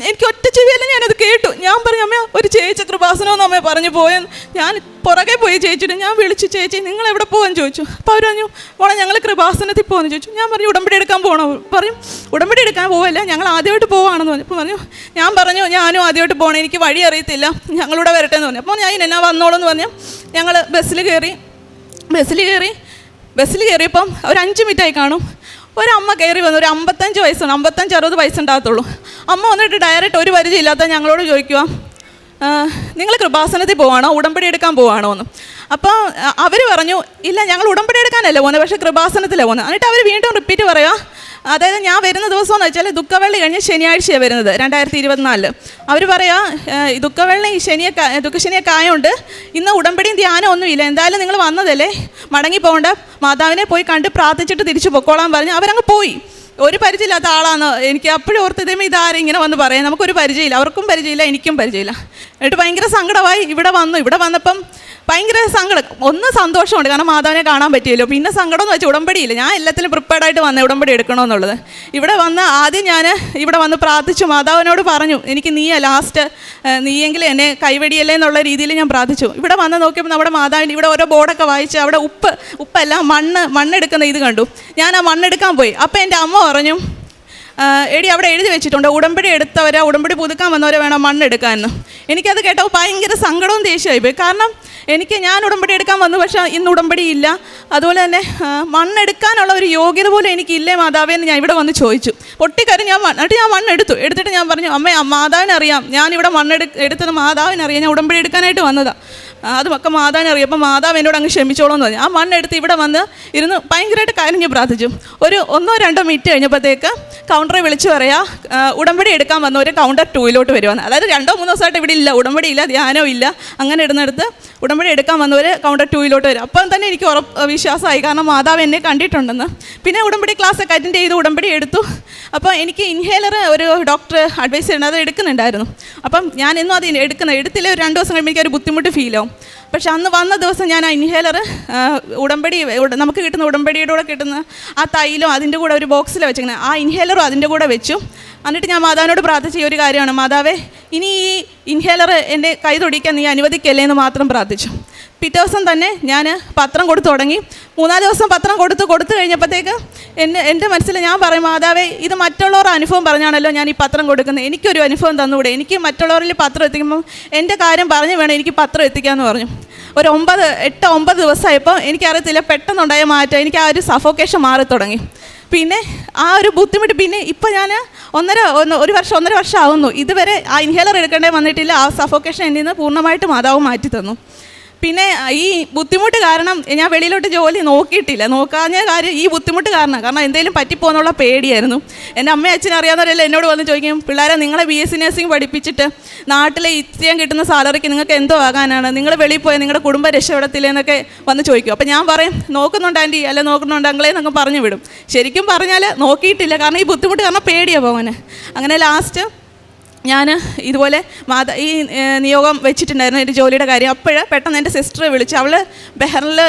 Speaker 4: എനിക്ക് ഒറ്റ ചെവിയല്ല ഞാനത് കേട്ടു. ഞാൻ പറഞ്ഞു, അമ്മ ഒരു ചേച്ചി കൃപാസനമെന്ന് അമ്മയെ പറഞ്ഞു പോയെന്ന്. ഞാൻ പുറകെ പോയി ചേച്ചിട്ട് ഞാൻ വിളിച്ചു, ചേച്ചി നിങ്ങൾ എവിടെ പോകാൻ ചോദിച്ചു. അപ്പോൾ അവർ പറഞ്ഞു, മോളെ ഞങ്ങൾ കൃപാസനത്തിൽ പോകുമെന്ന് ചോദിച്ചു. ഞാൻ പറഞ്ഞു, ഉടമ്പടി എടുക്കാൻ പോകണോ? പറയും, ഉടമ്പടി എടുക്കാൻ പോവല്ല, ഞങ്ങൾ ആദ്യമായിട്ട് പോവാണെന്ന് പറഞ്ഞു. അപ്പോൾ പറഞ്ഞു, ഞാൻ പറഞ്ഞു, ഞാനും ആദ്യമായിട്ട് പോകണം, എനിക്ക് വഴി അറിയത്തില്ല, ഞങ്ങളിവിടെ വരട്ടെ എന്ന് പറഞ്ഞു. അപ്പോൾ ഞാൻ എന്നാ വന്നോളൂ എന്ന് പറഞ്ഞു. ഞങ്ങൾ ബസ്സിൽ കയറിയപ്പം ഒരു 5 മിനിറ്റായി കാണും. ഒരമ്മ കയറി വന്നു, ഒരു 55 വയസ്സാണ്, 55-60 വയസ്സുണ്ടാകത്തുള്ളൂ. അമ്മ വന്നിട്ട് ഡയറക്റ്റ് ഒരു പരിചയമില്ലാത്ത ഞങ്ങളോട് ചോദിക്കുക, നിങ്ങൾ കൃപാസനത്തിൽ പോവാണോ, ഉടമ്പടി എടുക്കാൻ പോവാണോ എന്ന്. അപ്പോൾ അവർ പറഞ്ഞു, ഇല്ല ഞങ്ങൾ ഉടമ്പടി എടുക്കാനല്ല പോകുന്നത്, പക്ഷേ കൃപാസനത്തിലാണ് പോകുന്നത്. എന്നിട്ട് അവർ വീണ്ടും റിപ്പീറ്റ് പറയുക, അതായത് ഞാൻ വരുന്ന ദിവസം എന്ന് വെച്ചാൽ ദുഃഖവെള്ളി കഴിഞ്ഞ് ശനിയാഴ്ചയാണ് വരുന്നത് 2024. അവർ പറയാ ദുഃഖവെള്ളി ദുഃഖശനിയൊക്കെ ആയതുകൊണ്ട് ഇന്ന് ഉടമ്പടിയും ധ്യാനം ഒന്നുമില്ല, എന്തായാലും നിങ്ങൾ വന്നതല്ലേ, മടങ്ങി പോകേണ്ട, മാതാവിനെ പോയി കണ്ട് പ്രാർത്ഥിച്ചിട്ട് തിരിച്ചു പൊക്കോളാൻ പറഞ്ഞ് അവരങ്ങ് പോയി. ഒരു പരിചയമില്ലാത്ത ആളാണ്. എനിക്ക് അപ്പോഴും ഓർത്തതേ ഇതാരും ഇങ്ങനെ വന്ന് പറയാം, നമുക്കൊരു പരിചയമില്ല, അവർക്കും പരിചയമില്ല, എനിക്കും പരിചയമില്ല. എന്നിട്ട് ഭയങ്കര സങ്കടമായി. ഇവിടെ വന്നപ്പം ഭയങ്കര സങ്കടം. ഒന്ന് സന്തോഷമുണ്ട്, കാരണം മാതാവിനെ കാണാൻ പറ്റിയല്ലോ. പിന്നെ സങ്കടം എന്ന് വെച്ചാൽ ഉടമ്പടിയില്ല. ഞാൻ എല്ലാത്തിലും പ്രിപ്പയർഡായിട്ട് വന്നേ ഉടമ്പടി എടുക്കണമെന്നുള്ളത്. ഇവിടെ വന്ന് ആദ്യം ഞാൻ ഇവിടെ വന്ന് പ്രാർത്ഥിച്ചു, മാതാവിനോട് പറഞ്ഞു എനിക്ക് ലാസ്റ്റ് നീയെങ്കിലും എന്നെ കൈവെടിയല്ലേ എന്നുള്ള രീതിയിൽ ഞാൻ പ്രാർത്ഥിച്ചു. ഇവിടെ വന്ന് നോക്കിയപ്പോൾ നമ്മുടെ മാതാവിൻ്റെ ഇവിടെ ഓരോ ബോർഡൊക്കെ വായിച്ച് അവിടെ ഉപ്പല്ല മണ്ണെടുക്കുന്ന ഇത് കണ്ടു. ഞാൻ ആ മണ്ണെടുക്കാൻ പോയി. അപ്പോൾ എൻ്റെ അമ്മ പറഞ്ഞു, എടി അവിടെ എഴുതി വെച്ചിട്ടുണ്ട് ഉടമ്പടി എടുത്തവരെ, ഉടമ്പടി പുതുക്കാൻ വന്നവരെ വേണം മണ്ണെടുക്കാമെന്ന്. എനിക്കത് കേട്ടപ്പോൾ ഭയങ്കര സങ്കടവും ദേഷ്യമായിപ്പോയി. കാരണം ഞാൻ ഉടമ്പടി എടുക്കാൻ വന്നു, പക്ഷേ ഇന്ന് ഉടമ്പടി ഇല്ല. അതുപോലെ തന്നെ മണ്ണെടുക്കാനുള്ള ഒരു യോഗ്യത പോലും എനിക്കില്ലേ മാതാവേ എന്ന് ഞാൻ ഇവിടെ വന്ന് ചോദിച്ചു. പൊട്ടിക്കറി ഞാൻ എടുത്തിട്ട് ഞാൻ പറഞ്ഞു, അമ്മേ മാതാവിനറിയാം ഞാനിവിടെ എടുത്തത് മാതാവിനറിയാം, ഞാൻ ഉടമ്പടി എടുക്കാനായിട്ട് വന്നതാണ്, അതുമൊക്കെ മാതാവിനറിയാം, അപ്പം മാതാവ് എന്നോട് അങ്ങ് ക്ഷമിച്ചോളൂ എന്ന് പറഞ്ഞു. ആ മണ്ണെടുത്ത് ഇവിടെ വന്ന് ഇരുന്ന് ഭയങ്കരമായിട്ട് കരഞ്ഞ് പ്രാർത്ഥിച്ചു. ഒരു 1-2 മിനിറ്റ് കഴിഞ്ഞപ്പോഴത്തേക്ക് കൗണ്ടറെ വിളിച്ച് പറയാ ഉടമ്പടി എടുക്കാൻ വന്നവർ കൗണ്ടർ 2-ലോട്ട് വരുവാന്ന്. അതായത് 2-3 ദിവസമായിട്ട് ഇവിടെ ഇല്ല, ഉടമ്പടി ഇല്ല, ധ്യാനവും ഇല്ല. അങ്ങനെ ഇടുന്നിടത്ത് ഉടമ്പടി എടുക്കാൻ വന്നവർ കൗണ്ടർ 2-ലോട്ട് വരും. അപ്പം തന്നെ എനിക്ക് വിശ്വാസമായി, കാരണം മാതാവ് എന്നെ കണ്ടിട്ടുണ്ടെന്ന്. പിന്നെ ഉടമ്പടി ക്ലാസ്സൊക്കെ അറ്റൻഡ് ചെയ്ത് ഉടമ്പടി എടുത്തു. അപ്പോൾ എനിക്ക് ഇൻഹേലർ ഒരു ഡോക്ടർ അഡ്വൈസ് ചെയ്യുന്നത് അത് എടുക്കുന്നുണ്ടായിരുന്നു. അപ്പം ഞാൻ എന്നും അത് എടുത്തില്ല. ഒരു 2 ദിവസം കഴിയുമ്പോൾ എനിക്കൊരു ബുദ്ധിമുട്ട് ഫീലാവും. പക്ഷെ അന്ന് വന്ന ദിവസം ഞാൻ ആ ഇൻഹേലർ ഉടമ്പടി നമുക്ക് കിട്ടുന്ന ഉടമ്പടിയുടെ കൂടെ കിട്ടുന്ന ആ തൈലും അതിൻ്റെ കൂടെ ഒരു ബോക്സിൽ വെച്ചിങ്ങനെ ആ ഇൻഹേലറും അതിൻ്റെ കൂടെ വെച്ചു. എന്നിട്ട് ഞാൻ മാതാവിനോട് പ്രാർത്ഥിച്ച ഒരു കാര്യമാണ്, മാതാവേ ഇനി ഈ ഇൻഹേലർ എൻ്റെ കൈ തൊടിക്കാൻ നീ അനുവദിക്കല്ലേ എന്ന് മാത്രം പ്രാർത്ഥിച്ചു. പിറ്റേ ദിവസം തന്നെ ഞാൻ പത്രം കൊടുത്തു തുടങ്ങി. 3-4 ദിവസം പത്രം കൊടുത്തു കഴിഞ്ഞപ്പോഴത്തേക്ക് എൻ്റെ മനസ്സിൽ ഞാൻ പറയും, മാതാവേ ഇത് മറ്റുള്ളവരുടെ അനുഭവം പറഞ്ഞാണല്ലോ ഞാൻ ഈ പത്രം കൊടുക്കുന്നത്, എനിക്കൊരു അനുഭവം തന്നുകൂടെ, എനിക്ക് മറ്റുള്ളവരിൽ പത്രം എത്തിക്കുമ്പം എൻ്റെ കാര്യം പറഞ്ഞ് വേണം എനിക്ക് പത്രം എത്തിക്കാമെന്ന് പറഞ്ഞു. ഒരു 8-9 ദിവസമായപ്പോൾ എനിക്കറിയത്തില്ല പെട്ടെന്നുണ്ടായ മാറ്റം, എനിക്ക് ആ ഒരു സഫോക്കേഷൻ മാറി തുടങ്ങി. പിന്നെ ആ ഒരു ബുദ്ധിമുട്ട് പിന്നെ ഇപ്പം ഞാൻ 1.5 വർഷം ആവുന്നു, ഇതുവരെ ആ ഇൻഹേലർ എടുക്കേണ്ടേ വന്നിട്ടില്ല. ആ സഫോക്കേഷൻ എന്നിൽ നിന്ന് പൂർണ്ണമായിട്ട് മാതാവ് മാറ്റി തന്നു. പിന്നെ ഈ ബുദ്ധിമുട്ട് കാരണം ഞാൻ വെളിയിലോട്ട് ജോലി നോക്കാഞ്ഞ കാര്യം ഈ ബുദ്ധിമുട്ട് കാരണം എന്തെങ്കിലും പറ്റിപ്പോന്നുള്ള പേടിയായിരുന്നു. എൻ്റെ അമ്മയും അച്ഛനും അറിയാവുന്നവരെല്ലാം എന്നോട് വന്ന് ചോദിക്കും, പിള്ളേരെ നിങ്ങളെ BSc നഴ്സിംഗ് പഠിപ്പിച്ചിട്ട് നാട്ടിലെ ഇത്രയും കിട്ടുന്ന സാലറിക്ക് നിങ്ങൾക്ക് എന്തോ ആകാനാണ്, നിങ്ങൾ വെളിയിൽ പോയാൽ നിങ്ങളുടെ കുടുംബം രക്ഷപ്പെടത്തില്ലേ എന്നൊക്കെ വന്ന് ചോദിക്കും. അപ്പോൾ ഞാൻ പറയും നോക്കുന്നുണ്ട് ആൻറ്റി, അല്ല നോക്കുന്നുണ്ട് അങ്ങളെ എന്നൊക്കെ പറഞ്ഞു വിടും. ശരിക്കും പറഞ്ഞാൽ നോക്കിയിട്ടില്ല, കാരണം ഈ ബുദ്ധിമുട്ട് കാരണം പേടിയാണ് പോകാൻ. അങ്ങനെ ലാസ്റ്റ് ഞാൻ ഇതുപോലെ ഈ നിയോഗം വെച്ചിട്ടുണ്ടായിരുന്നു എൻ്റെ ജോലിയുടെ കാര്യം. അപ്പോൾ പെട്ടെന്ന് എൻ്റെ സിസ്റ്ററെ വിളിച്ചു. അവൾ ബഹ്റിനിൽ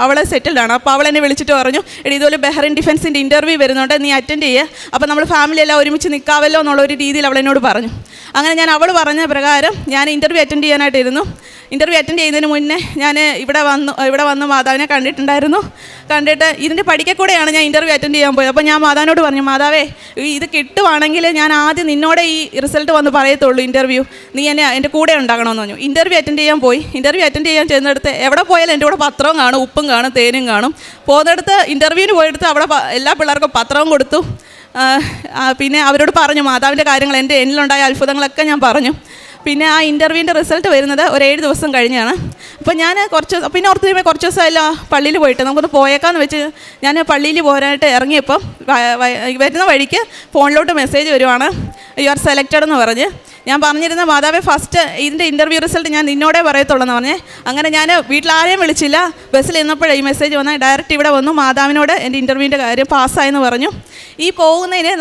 Speaker 4: അവൾ സെറ്റിൽഡാണ്. അപ്പോൾ അവൾ എന്നെ വിളിച്ചിട്ട് പറഞ്ഞു, എടി ഇതുപോലെ ബഹ്റിൻ ഡിഫൻസിൻ്റെ ഇൻ്റർവ്യൂ വരുന്നുണ്ട്, നീ അറ്റൻഡ് ചെയ്യുക, അപ്പോൾ നമ്മൾ ഫാമിലി എല്ലാം ഒരുമിച്ച് നിൽക്കാമല്ലോ എന്നുള്ളൊരു രീതിയിൽ അവൾ എന്നോട് പറഞ്ഞു. അങ്ങനെ ഞാൻ അവൾ പറഞ്ഞ പ്രകാരം ഞാൻ ഇൻ്റർവ്യൂ അറ്റൻഡ് ചെയ്യാനായിട്ടിരുന്നു. ഇൻ്റർവ്യൂ അറ്റൻഡ് ചെയ്യുന്നതിന് മുന്നേ ഞാൻ ഇവിടെ വന്ന് മാതാവിനെ കണ്ടിട്ട് ഇതിൻ്റെ പഠിക്കക്കൂടെയാണ് ഞാൻ ഇൻ്റർവ്യൂ അറ്റൻഡ് ചെയ്യാൻ പോയത്. അപ്പോൾ ഞാൻ മാതാവിനോട് പറഞ്ഞു, മാതാവേ ഇത് കിട്ടുവാണെങ്കിൽ ഞാൻ ആദ്യം നിന്നോടെ ഈ റിസൾട്ട് വന്ന് പറയത്തുള്ളൂ, ഇൻ്റർവ്യൂ നീ എൻ്റെ കൂടെ ഉണ്ടാകണമെന്ന് പറഞ്ഞു. ഇൻ്റർവ്യൂ അറ്റൻഡ് ചെയ്യാൻ പോയി. ഇൻ്റർവ്യൂ അറ്റൻഡ് ചെയ്യാൻ ചെന്നിടത്ത് എവിടെ പോയാലും എൻ്റെ കൂടെ പത്രവും കാണും, ഉപ്പും കാണും, തേനും കാണും. പോകുന്നിടത്ത് ഇൻ്റർവ്യൂവിന് പോയെടുത്ത് അവിടെ എല്ലാ പിള്ളേർക്കും പത്രവും കൊടുത്തു. പിന്നെ അവരോട് പറഞ്ഞു മാതാവിൻ്റെ കാര്യങ്ങൾ, എൻ്റെ എന്നിലുണ്ടായ അത്ഭുതങ്ങളൊക്കെ ഞാൻ പറഞ്ഞു. പിന്നെ ആ ഇൻ്റർവ്യൂവിൻ്റെ റിസൾട്ട് വരുന്നത് ഒരു 7 ദിവസം കഴിഞ്ഞാണ്. അപ്പോൾ ഞാൻ പിന്നെ ഓർത്ത് കുറച്ച് ദിവസമല്ല പള്ളിയിൽ പോയിട്ട് നമുക്കൊന്ന് പോയേക്കാന്ന് വെച്ച് ഞാൻ പള്ളിയിൽ പോരാനായിട്ട് ഇറങ്ങിയപ്പം വരുന്ന വഴിക്ക് ഫോണിലോട്ട് മെസ്സേജ് വരുവാണ്, യു ആർ സെലക്റ്റഡ് എന്ന് പറഞ്ഞ്. ഞാൻ പറഞ്ഞിരുന്ന മാതാവേ ഫസ്റ്റ് ഇതിൻ്റെ ഇൻ്റർവ്യൂ റിസൾട്ട് ഞാൻ നിന്നോടേ പറയത്തുള്ളൂ എന്ന് പറഞ്ഞേ. അങ്ങനെ ഞാൻ വീട്ടിലാരെയും വിളിച്ചില്ല. ബസ്സിൽ ഇരുന്നപ്പോഴേ ഈ മെസ്സേജ് വന്നാൽ ഡയറക്റ്റ് ഇവിടെ വന്നു, മാതാവിനോട് എൻ്റെ ഇൻ്റർവ്യൂവിൻ്റെ കാര്യം പാസ്സായെന്ന് പറഞ്ഞു. ഈ പോകുന്നതിന്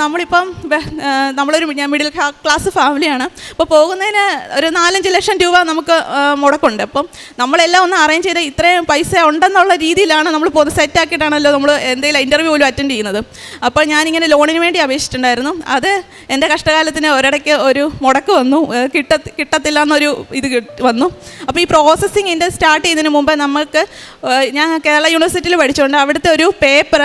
Speaker 4: നമ്മളൊരു മിഡിൽ ക്ലാസ് ഫാമിലിയാണ്. അപ്പോൾ പോകുന്നതിന് ഒരു 4-5 ലക്ഷം രൂപ നമുക്ക് മുടക്കുണ്ട്. അപ്പം നമ്മളെല്ലാം ഒന്ന് അറേഞ്ച് ചെയ്ത് ഇത്രയും പൈസ ഉണ്ടെന്നുള്ള രീതിയിലാണ് നമ്മൾ സെറ്റാക്കിയിട്ടാണല്ലോ നമ്മൾ എന്തെങ്കിലും ഇൻ്റർവ്യൂ പോലും അറ്റൻഡ് ചെയ്യുന്നത്. അപ്പോൾ ഞാനിങ്ങനെ ലോണിന് വേണ്ടി അപേക്ഷിച്ചിട്ടുണ്ടായിരുന്നു. അത് എൻ്റെ കഷ്ടകാലത്തിന് ഒരിടയ്ക്ക് ഒരു മുടക്ക് വന്നു, കിട്ടത്തില്ല എന്നൊരു ഇത് വന്നു. അപ്പോൾ ഈ പ്രോസസ്സിങ് സ്റ്റാർട്ട് ചെയ്യുന്നതിന് മുമ്പ് ഞാൻ കേരള യൂണിവേഴ്സിറ്റിയിൽ പഠിച്ചുകൊണ്ട് അവിടുത്തെ ഒരു പേപ്പർ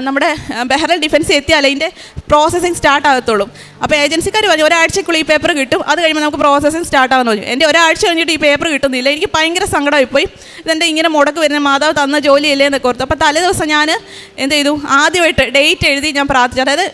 Speaker 4: നമ്മുടെ ബഹ്റിൻ ഡിഫൻസ് എത്തിയാൽ അതിൻ്റെ പ്രോസസ്സിങ് സ്റ്റാർട്ട് ആകത്തുള്ളൂ. അപ്പോൾ ഏജൻസിക്കാർ പറഞ്ഞു ഒരാഴ്ചക്കുള്ളിൽ ഈ പേപ്പർ കിട്ടും, അത് കഴിയുമ്പോൾ നമുക്ക് പ്രോസസ്സിങ് സ്റ്റാർട്ട് ആകുമെന്ന് പറഞ്ഞു. എൻ്റെ ഒരാഴ്ച കഴിഞ്ഞിട്ട് ഈ പേപ്പർ കിട്ടുന്നില്ല. എനിക്ക് ഭയങ്കര സങ്കടമായിപ്പോയി. ഇതെൻ്റെ ഇങ്ങനെ മുടക്ക് വരുന്ന മാതാവ് തന്ന ജോലിയല്ലേ എന്നൊക്കെ ഓർത്തു. അപ്പോൾ തലേ ദിവസം ഞാൻ എന്ത് ചെയ്തു, ആദ്യമായിട്ട് ഡേറ്റ് എഴുതി ഞാൻ പ്രാർത്ഥിച്ചു. അതായത്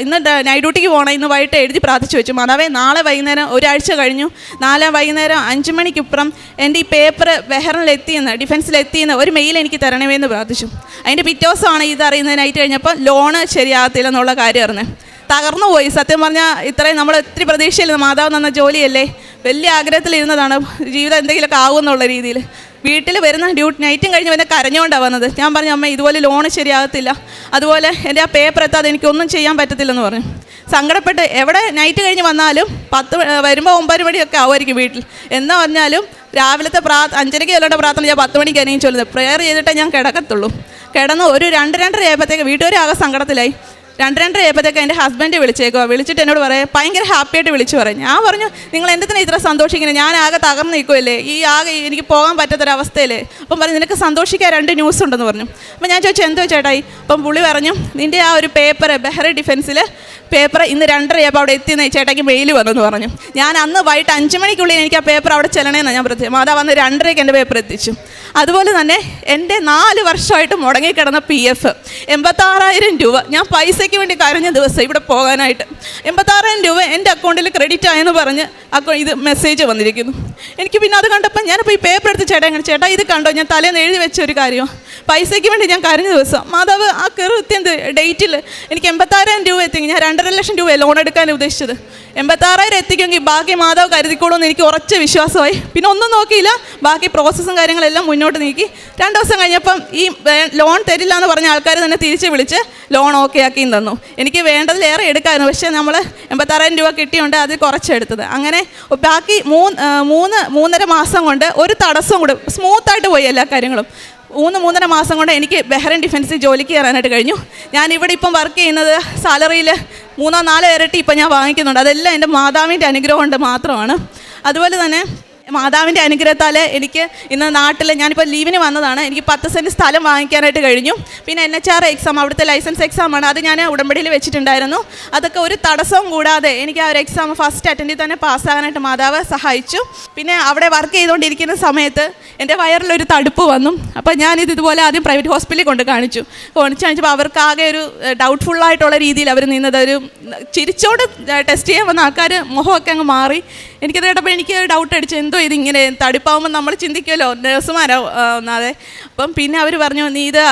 Speaker 4: ഇന്ന് നൈറ്റ് ഡ്യൂട്ടിക്ക് പോകണം, ഇന്ന് വൈകിട്ട് എഴുതി പ്രാർത്ഥിച്ചു വെച്ചു, മാതാവേ നാളെ വൈകുന്നേരം ഒരാഴ്ച കഴിഞ്ഞു, നാളെ വൈകുന്നേരം 5 മണിക്കിപ്പുറം എൻ്റെ ഈ പേപ്പർ ബഹ്റിനിലെത്തിയെന്ന് ഡിഫൻസിലെത്തിയെന്ന് ഒരു മെയിൽ എനിക്ക് തരണമേന്ന് പ്രാർത്ഥിച്ചു. അതിൻ്റെ പിറ്റേ ദിവസമാണ് ഇതറിയുന്നത്. നൈറ്റ് കഴിഞ്ഞപ്പോൾ ലോണ് ശരിയാകത്തില്ല എന്നുള്ള കാര്യം അറിഞ്ഞത്. തകർന്നു പോയി. സത്യം പറഞ്ഞാൽ ഇത്രയും നമ്മൾ ഒത്തിരി പ്രതീക്ഷയില്ല, മാതാവ് തന്ന ജോലിയല്ലേ, വലിയ ആഗ്രഹത്തിലിരുന്നതാണ് ജീവിതം എന്തെങ്കിലുമൊക്കെ ആകുമെന്നുള്ള രീതിയിൽ. വീട്ടിൽ വരുന്ന നൈറ്റും കഴിഞ്ഞ് പിന്നെ കരഞ്ഞുകൊണ്ടാണ് വന്നത്. ഞാൻ പറഞ്ഞു, അമ്മ ഇതുപോലെ ലോണ് ശരിയാകത്തില്ല, അതുപോലെ എൻ്റെ ആ പേപ്പർ എത്താതെ എനിക്കൊന്നും ചെയ്യാൻ പറ്റത്തില്ലെന്ന് പറഞ്ഞു. സങ്കടപ്പെട്ട് എവിടെ നൈറ്റ് കഴിഞ്ഞ് വന്നാലും വരുമ്പോൾ 9 മണിയൊക്കെ ആവുമായിരിക്കും വീട്ടിൽ. എന്നാ പറഞ്ഞാലും രാവിലത്തെ 5:30 ചെല്ലേണ്ട പ്രാർത്ഥന ഞാൻ 10 മണിക്ക് എണീച്ച് ചൊല്ലുന്നത്. പ്രെയർ ചെയ്തിട്ടേ ഞാൻ കിടക്കത്തുള്ളൂ. കിടന്ന് ഒരു 2-2:30 ആയപ്പോഴത്തേക്ക് വീട്ടുകാരാകെ സങ്കടത്തിലായി. 2-2:30 ആയപ്പോഴത്തേക്ക് എൻ്റെ ഹസ്ബൻഡ് വിളിച്ചിട്ട് എന്നോട് പറയാം, ഭയങ്കര ഹാപ്പിയായിട്ട് വിളിച്ചു പറയും. ഞാൻ പറഞ്ഞു, നിങ്ങൾ എന്തിനാണ് ഇത്ര സന്തോഷിക്കുന്നത്? ഞാൻ ആകെ തകർന്ന് നിൽക്കുമല്ലേ, എനിക്ക് പോകാൻ പറ്റാത്തൊരവസ്ഥയില്ലേ. അപ്പം പറഞ്ഞു, നിനക്ക് സന്തോഷിക്കാൻ 2 ന്യൂസ് ഉണ്ടെന്ന് പറഞ്ഞു. അപ്പം ഞാൻ ചോദിച്ചു, എന്തോ ചേട്ടായി? അപ്പം പുള്ളി പറഞ്ഞു, നിൻ്റെ ആ ഒരു പേപ്പർ ബെഹ്റ ഡിഫൻസിൽ പേപ്പർ ഇന്ന് 2:30 ആയപ്പോൾ അവിടെ എത്തിയെന്ന് ചേട്ടായിക്ക് മെയിൽ വന്നെന്ന് പറഞ്ഞു. ഞാൻ അന്ന് വൈകിട്ട് 5 മണിക്കുള്ളിൽ എനിക്ക് ആ പേപ്പർ അവിടെ ചെല്ലണമെന്നാണ് ഞാൻ പ്രത്യേകം. മാതാവ് വന്ന് 2:30ക്ക് എൻ്റെ പേപ്പർ എത്തിച്ചു. അതുപോലെ തന്നെ എൻ്റെ 4 വർഷമായിട്ട് മുടങ്ങിക്കിടന്ന PF 86,000 രൂപ, ഞാൻ പൈസയ്ക്ക് വേണ്ടി കരഞ്ഞ ദിവസം ഇവിടെ പോകാനായിട്ട് 86,000 രൂപ എൻ്റെ അക്കൗണ്ടിൽ ക്രെഡിറ്റ് ആയെന്ന് പറഞ്ഞ് ഇത് മെസ്സേജ് വന്നിരിക്കുന്നു. എനിക്ക് പിന്നെ അത് കണ്ടപ്പോൾ ഞാനിപ്പോൾ ഈ പേപ്പർ എടുത്ത് ചേട്ടാ ഇത് കണ്ടോ, ഞാൻ തലേന്ന് എഴുതി വെച്ച ഒരു കാര്യമാണ്, പൈസയ്ക്ക് വേണ്ടി ഞാൻ കരഞ്ഞ ദിവസം. മാതാവ് ആ കൃത്യം ഡേറ്റിൽ എനിക്ക് 86,000 രൂപ എത്തിയെങ്കിൽ ഞാൻ 2.5 ലക്ഷം രൂപ ലോൺ എടുക്കാൻ ഉദ്ദേശിച്ചത്. 86,000 എത്തിക്കുമെങ്കിൽ ബാക്കി മാതാവ് കരുതിക്കോളുമെന്ന് എനിക്ക് ഉറച്ച വിശ്വാസമായി. പിന്നെ ഒന്നും നോക്കിയില്ല, ബാക്കി പ്രോസസ്സും കാര്യങ്ങളെല്ലാം മുന്നോട്ട് നീക്കി. 2 ദിവസം കഴിഞ്ഞപ്പം ഈ ലോൺ തരില്ല എന്ന് പറഞ്ഞ ആൾക്കാർ തന്നെ തിരിച്ച് വിളിച്ച് ലോൺ ഓക്കെ ആക്കിയും തന്നു. എനിക്ക് വേണ്ടതിലേറെ എടുക്കാമായിരുന്നു, പക്ഷേ നമ്മൾ 86,000 രൂപ കിട്ടിയുണ്ട്, അത് കുറച്ചെടുത്തത്. അങ്ങനെ ബാക്കി 3.5 മാസം കൊണ്ട് ഒരു തടസ്സം കൂടെ സ്മൂത്തായിട്ട് പോയി എല്ലാ കാര്യങ്ങളും. 3.5 മാസം കൊണ്ട് എനിക്ക് ബെഹ്റൈൻ ഡിഫൻസിൽ ജോലിക്ക് കയറാനായിട്ട് കഴിഞ്ഞു. ഞാനിവിടെ ഇപ്പം വർക്ക് ചെയ്യുന്നത് സാലറിയിൽ 3-4 ഇരട്ടി ഇപ്പം ഞാൻ വാങ്ങിക്കുന്നുണ്ട്. അതെല്ലാം എൻ്റെ മാതാവിൻ്റെ അനുഗ്രഹം കൊണ്ട് മാത്രമാണ്. അതുപോലെ തന്നെ മാതാവിൻ്റെ അനുഗ്രഹത്താൽ എനിക്ക് ഇന്ന് നാട്ടിൽ ഞാനിപ്പോൾ ലീവിന് വന്നതാണ്. എനിക്ക് 10 സെൻറ്റ് സ്ഥലം വാങ്ങിക്കാനായിട്ട് കഴിഞ്ഞു. പിന്നെ NHR എക്സാം, അവിടുത്തെ ലൈസൻസ് എക്സാമാണ്, അത് ഞാൻ ഉടമ്പടിയിൽ വെച്ചിട്ടുണ്ടായിരുന്നു. അതൊക്കെ ഒരു തടസ്സവും കൂടാതെ എനിക്ക് ആ ഒരു എക്സാം ഫസ്റ്റ് അറ്റൻഡിൽ തന്നെ പാസ്സാകാനായിട്ട് മാതാവ് സഹായിച്ചു. പിന്നെ അവിടെ വർക്ക് ചെയ്തുകൊണ്ടിരിക്കുന്ന സമയത്ത് എൻ്റെ വയറിലൊരു തടുപ്പ് വന്നു. അപ്പോൾ ഞാനിത് ഇതുപോലെ ആദ്യം പ്രൈവറ്റ് ഹോസ്പിറ്റലിൽ കൊണ്ട് കാണിച്ചപ്പോൾ അവർക്ക് ആകെ ഒരു ഡൗട്ട്ഫുള്ളായിട്ടുള്ള രീതിയിൽ അവർ നിന്നത്, ഒരു ചിരിച്ചോട് ടെസ്റ്റ് ചെയ്യാൻ വന്ന ആൾക്കാർ മുഖമൊക്കെ അങ്ങ് മാറി. എനിക്കത് കേട്ടപ്പോൾ എനിക്ക് ഡൗട്ട് അടിച്ചു, എന്തോ ഇതിങ്ങനെ തടിപ്പാവുമ്പോൾ നമ്മൾ ചിന്തിക്കുമല്ലോ നഴ്സുമാരോ ഒന്നാതെ. അപ്പം പിന്നെ അവർ പറഞ്ഞു, നീ ഇത്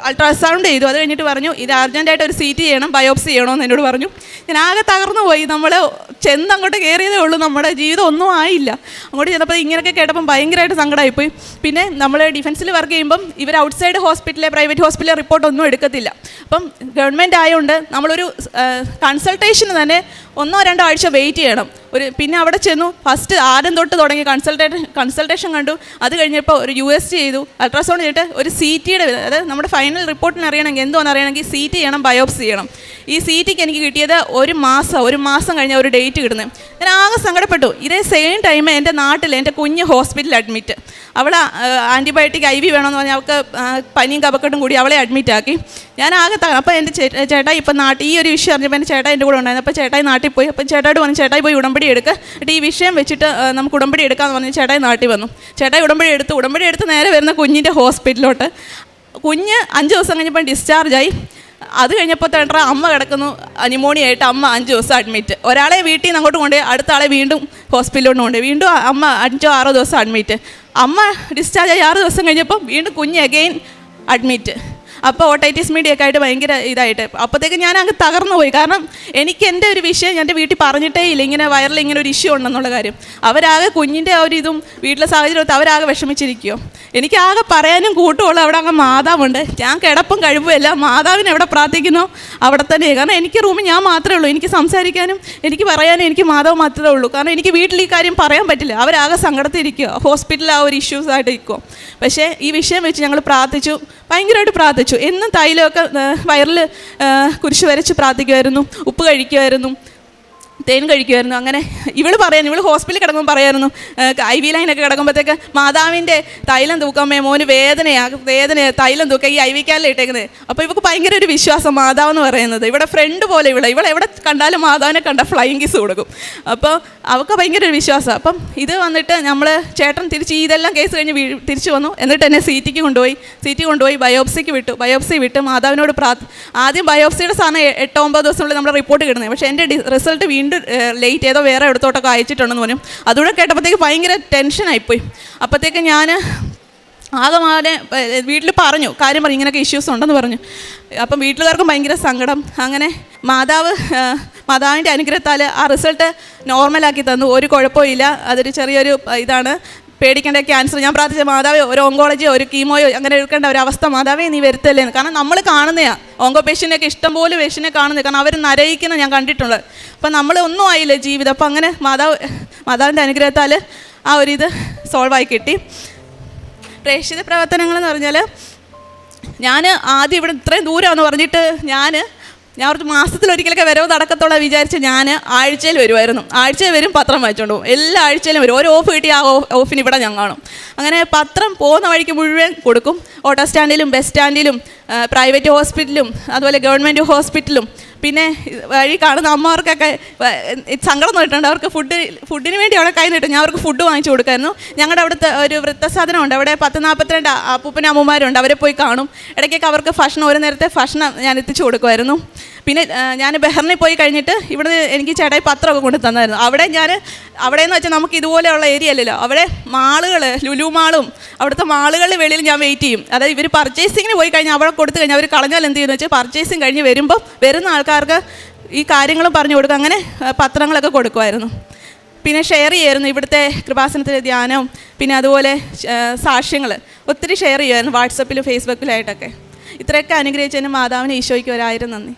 Speaker 4: അൾട്രാസൗണ്ട് ചെയ്തു, അത് കഴിഞ്ഞിട്ട് പറഞ്ഞു ഇത് അർജൻറ്റായിട്ട് ഒരു CT ചെയ്യണം, ബയോപ്സി ചെയ്യണമെന്ന് എന്നോട് പറഞ്ഞു. ഞാൻ ആകെ തകർന്നു പോയി. നമ്മൾ അങ്ങോട്ട് കയറിയതേ ഉള്ളൂ, നമ്മുടെ ജീവിതം ഒന്നും ആയില്ല. അങ്ങോട്ട് ചെന്നപ്പോൾ ഇങ്ങനെയൊക്കെ കേട്ടപ്പം ഭയങ്കരമായിട്ട് സങ്കടമായിപ്പോയി. പിന്നെ നമ്മൾ ഡിഫൻസിൽ വർക്ക് ചെയ്യുമ്പം ഇവർ ഔട്ട്സൈഡ് ഹോസ്പിറ്റലിലെ പ്രൈവറ്റ് ഹോസ്പിറ്റലിലെ റിപ്പോർട്ടൊന്നും എടുക്കത്തില്ല. അപ്പം ഗവൺമെൻറ് ആയതുകൊണ്ട് നമ്മളൊരു കൺസൾട്ടേഷന് തന്നെ 1-2 ആഴ്ച വെയിറ്റ് ചെയ്യണം. പിന്നെ അവിടെ ചെന്നു, ഫസ്റ്റ് ആദ്യം തൊട്ട് തുടങ്ങി കൺസൾട്ടേഷൻ കണ്ടു. അത് കഴിഞ്ഞപ്പോൾ ഒരു USG ചെയ്തു, അൾട്രാസൗണ്ട് ചെയ്തിട്ട് ഒരു CTയുടെ, അതായത് നമ്മുടെ ഫൈനൽ റിപ്പോർട്ടിന് അറിയണമെങ്കിൽ എന്തോന്ന് അറിയണമെങ്കിൽ CT ചെയ്യണം, ബയോപ്സി ചെയ്യണം. ഈ CTക്ക് എനിക്ക് കിട്ടിയത് 1 മാസം കഴിഞ്ഞ ഒരു ഡേറ്റ് കിട്ടുന്നത്. ഞാൻ ആകെ സങ്കടപ്പെട്ടു. ഇതേ സെയിം ടൈം എൻ്റെ നാട്ടിൽ എൻ്റെ കുഞ്ഞ് ഹോസ്പിറ്റലിൽ അഡ്മിറ്റ്. അവളെ ആൻറ്റിബയോട്ടിക് IV വേണമെന്ന് പറഞ്ഞാൽ അവൾക്ക് പനിയും കഫക്കെട്ടും കൂടി അവളെ അഡ്മിറ്റാക്കി. ഞാൻ ആകെ അപ്പോൾ എൻ്റെ ചേട്ടായി ഇപ്പം ഈ ഒരു വിഷയം അറിഞ്ഞപ്പോൾ എൻ്റെ ചേട്ടായി എൻ്റെ കൂടെ ഉണ്ടായിരുന്നു. അപ്പോൾ ചേട്ടായി നാട്ടിൽ പോയി. അപ്പം ചേട്ടായിട്ട് പറഞ്ഞു, ചേട്ടായി പോയി ഉടമ്പടി എടുക്കുക, എന്നിട്ട് ഈ വിഷയം വെച്ചിട്ട് നമുക്ക് ഉടമ്പടി എടുക്കാമെന്ന് പറഞ്ഞ് ചേട്ടായി നാട്ടിൽ വന്നു. ചേട്ടായി ഉടമ്പടി എടുത്ത് നേരെ വരുന്ന കുഞ്ഞിൻ്റെ ഹോസ്പിറ്റലിലോട്ട്. കുഞ്ഞ് 5 ദിവസം കഴിഞ്ഞപ്പോൾ ഡിസ്ചാർജായി. അത് കഴിഞ്ഞപ്പോൾ തേണ്ട അമ്മ കിടക്കുന്നു, ന്യൂമോണിയായിട്ട് അമ്മ 5 ദിവസം അഡ്മിറ്റ്. ഒരാളെ വീട്ടിൽ നിന്ന് അങ്ങോട്ട് കൊണ്ടുപോയി, അടുത്ത ആളെ വീണ്ടും ഹോസ്പിറ്റലിലോട്ട് കൊണ്ടുപോയി. വീണ്ടും അമ്മ 5-6 ദിവസം അഡ്മിറ്റ്. അമ്മ ഡിസ്ചാർജായി 6 ദിവസം കഴിഞ്ഞപ്പം വീണ്ടും കുഞ്ഞ് അഗെയിൻ അഡ്മിറ്റ്. അപ്പോൾ ഓട്ടൈറ്റിസ് മീഡിയൊക്കെ ആയിട്ട് ഭയങ്കര ഇതായിട്ട് അപ്പോഴത്തേക്ക് ഞാൻ അങ്ങ് തകർന്നു പോയി. കാരണം എനിക്ക് എൻ്റെ ഒരു വിഷയം എൻ്റെ വീട്ടിൽ പറഞ്ഞിട്ടേ ഇല്ല, ഇങ്ങനെ വയറിൽ ഇങ്ങനെ ഒരു ഇഷ്യൂ ഉണ്ടെന്നുള്ള കാര്യം. അവരാകെ കുഞ്ഞിൻ്റെ ആ ഒരു ഇതും വീട്ടിലെ സാഹചര്യത്തിൽ അവരാകെ വിഷമിച്ചിരിക്കുമോ. എനിക്കാകെ പറയാനും കൂട്ടുമുള്ള അവിടെ അങ്ങ് മാതാവുണ്ട്. ഞാൻ കിടപ്പും കഴിവുമല്ല, മാതാവിനെ എവിടെ പ്രാർത്ഥിക്കുന്നോ അവിടെ തന്നെ. കാരണം എനിക്ക് റൂമിൽ ഞാൻ മാത്രമേ ഉള്ളൂ, എനിക്ക് സംസാരിക്കാനും എനിക്ക് പറയാനും എനിക്ക് മാതാവ് മാത്രമേ ഉള്ളൂ. കാരണം എനിക്ക് വീട്ടിൽ ഈ കാര്യം പറയാൻ പറ്റില്ല, അവരാകെ സങ്കടത്തിരിക്കുക, ഹോസ്പിറ്റലിൽ ആ ഒരു ഇഷ്യൂസ് ആയിട്ട് ഇരിക്കുമോ. പക്ഷേ ഈ വിഷയം വെച്ച് ഞങ്ങൾ പ്രാർത്ഥിച്ചു, ഭയങ്കരമായിട്ട് പ്രാർത്ഥിച്ചു. എന്നും തൈലമൊക്കെ വയറിൽ കുരിശ് വരച്ച് പ്രാർത്ഥിക്കുമായിരുന്നു, ഉപ്പ് കഴിക്കുമായിരുന്നു, തേൻ കഴിക്കുമായിരുന്നു. അങ്ങനെ ഇവള് ഹോസ്പിറ്റലിൽ കിടക്കുമ്പോൾ പറയായിരുന്നു, IV ലൈനൊക്കെ കിടക്കുമ്പോഴത്തേക്ക് മാതാവിൻ്റെ തൈലം തൂക്കാമേ മോന് വേദന തൈലം തൂക്കുക, ഈ IV ക്യാനിൽ ഇട്ടേക്കുന്നത്. അപ്പോൾ ഇവൾക്ക് ഭയങ്കര ഒരു വിശ്വാസം മാതാവെന്ന് പറയുന്നത്. ഇവിടെ ഫ്രണ്ട് പോലെ ഇവളെവിടെ കണ്ടാലും മാതാവിനെ കണ്ട ഫ്ലൈയിങ് കിസ് കൊടുക്കും. അപ്പോൾ അവൾക്ക് ഭയങ്കര ഒരു വിശ്വാസം. അപ്പം ഇത് വന്നിട്ട് നമ്മൾ ചേട്ടൻ തിരിച്ച് ഇതെല്ലാം കേസ് കഴിഞ്ഞ് തിരിച്ചു വന്നു. എന്നിട്ട് എന്നെ CT കൊണ്ടുപോയി ബയോപ്സി വിട്ട് മാതാവിനോട് ആദ്യം ബയോപ്സിയുടെ സാധനം 8-9 ദിവസത്തിനുള്ളിൽ നമ്മുടെ റിപ്പോർട്ട് കിട്ടുന്നത്. പക്ഷേ എൻ്റെ റിസൾട്ട് വീണ്ടും ലേറ്റ് ഏതോ വേറെ എടുത്തോട്ടൊക്കെ അയച്ചിട്ടുണ്ടെന്ന് പറഞ്ഞു. അതുകൂടെ കേട്ടപ്പോഴത്തേക്ക് ഭയങ്കര ടെൻഷനായിപ്പോയി. അപ്പോഴത്തേക്ക് ഞാൻ ആകെ വീട്ടിൽ പറഞ്ഞു, കാര്യം പറഞ്ഞു, ഇങ്ങനെയൊക്കെ ഇഷ്യൂസ് ഉണ്ടെന്ന് പറഞ്ഞു. അപ്പം വീട്ടുകാർക്കും ഭയങ്കര സങ്കടം. അങ്ങനെ മാതാവിൻ്റെ അനുഗ്രഹത്താൽ ആ റിസൾട്ട് നോർമലാക്കി തന്നു, ഒരു കുഴപ്പമില്ല. അതൊരു ചെറിയൊരു ഇതാണ്, പേടിക്കേണ്ട ക്യാൻസർ. ഞാൻ പ്രാർത്ഥിച്ച മാതാവേ ഒരു ഓങ്കോളജിയോ ഒരു കീമോയോ അങ്ങനെ എടുക്കേണ്ട ഒരു അവസ്ഥ മാതാവേ നീ വരുത്തല്ലേന്ന്. കാരണം നമ്മൾ കാണുന്നതാണ് ഓങ്കോ പേഷ്യൻ്റെയൊക്കെ ഇഷ്ടംപോലെ പേഷ്യനെ കാണുന്നത്. കാരണം അവർ നരയിക്കുന്ന ഞാൻ കണ്ടിട്ടുണ്ട്. അപ്പം നമ്മൾ ഒന്നും ആയില്ല ജീവിതം. അപ്പം അങ്ങനെ മാതാവിൻ്റെ അനുഗ്രഹത്താൽ ആ ഒരു ഇത് സോൾവായി കിട്ടി. പ്രേക്ഷിത പ്രവർത്തനങ്ങളെന്ന് പറഞ്ഞാൽ ഞാൻ ആദ്യം ഇവിടെ ഇത്രയും ദൂരമെന്ന് പറഞ്ഞിട്ട് ഞാൻ ഒരു മാസത്തിലൊരിക്കലൊക്കെ വരവ് നടക്കത്തോളം വിചാരിച്ച് ഞാൻ ആഴ്ചയിൽ വരുമായിരുന്നു. ആഴ്ചയിൽ വരും, പത്രം വായിച്ചുകൊണ്ട് പോകും. എല്ലാ ആഴ്ചയിലും വരും. ഒരു ഓഫ് കിട്ടി ആ ഓഫിന് ഇവിടെ ഞാൻ കാണും. അങ്ങനെ പത്രം പോകുന്ന വഴിക്ക് മുഴുവൻ കൊടുക്കും. ഓട്ടോ സ്റ്റാൻഡിലും ബസ് സ്റ്റാൻഡിലും പ്രൈവറ്റ് ഹോസ്പിറ്റലും അതുപോലെ ഗവൺമെൻറ് ഹോസ്പിറ്റലും പിന്നെ വഴി കാണുന്ന അമ്മമാർക്കൊക്കെ സങ്കടം തോന്നിട്ടുണ്ട്. അവർക്ക് ഫുഡിന് വേണ്ടി അവിടെ കൈ നീട്ടും. ഞാൻ അവർക്ക് ഫുഡ് വാങ്ങിച്ചു കൊടുക്കായിരുന്നു. ഞങ്ങളുടെ അവിടുത്തെ ഒരു വൃദ്ധസാധനമുണ്ട്. അവിടെ 10-42 അപ്പൂപ്പനും അമ്മമാരുണ്ട്. അവരെ പോയി കാണും. ഇടയ്ക്കൊക്കെ അവർക്ക് ഭക്ഷണം, ഒരു നേരത്തെ ഭക്ഷണം ഞാൻ എത്തിച്ചു കൊടുക്കുമായിരുന്നു. പിന്നെ ഞാൻ ബഹ്റിനിൽ പോയി കഴിഞ്ഞിട്ട് ഇവിടെ എനിക്ക് ചേട്ടായി പത്രമൊക്കെ കൊണ്ട് തന്നായിരുന്നു. അവിടെയെന്ന് വെച്ചാൽ നമുക്ക് ഇതുപോലെയുള്ള ഏരിയ അല്ലല്ലോ. അവിടെ മാളുകൾ, ലുലു മാളും അവിടുത്തെ മാളുകളിൽ വെളിയിൽ ഞാൻ വെയിറ്റ് ചെയ്യും. അതായത് ഇവർ പർച്ചേസിങ്ങിന് പോയി കഴിഞ്ഞാൽ അവിടെ കൊടുത്തു കഴിഞ്ഞാൽ അവർ കളഞ്ഞാൽ എന്ത് ചെയ്യുന്നത് വെച്ചാൽ പർച്ചേസിങ് കഴിഞ്ഞ് വരുമ്പോൾ വരുന്ന ആൾക്കാർക്ക് ഈ കാര്യങ്ങളും പറഞ്ഞു കൊടുക്കും. അങ്ങനെ പത്രങ്ങളൊക്കെ കൊടുക്കുമായിരുന്നു. പിന്നെ ഷെയർ ചെയ്യുമായിരുന്നു ഇവിടുത്തെ കൃപാസനത്തിലെ ധ്യാനവും പിന്നെ അതുപോലെ സാക്ഷ്യങ്ങൾ ഒത്തിരി ഷെയർ ചെയ്യുമായിരുന്നു വാട്സപ്പിലും ഫേസ്ബുക്കിലായിട്ടൊക്കെ. ഇത്രയൊക്കെ അനുഗ്രഹിച്ചതിന് മാതാവിന് ഈശോയ്ക്ക് 1000 നന്ദി.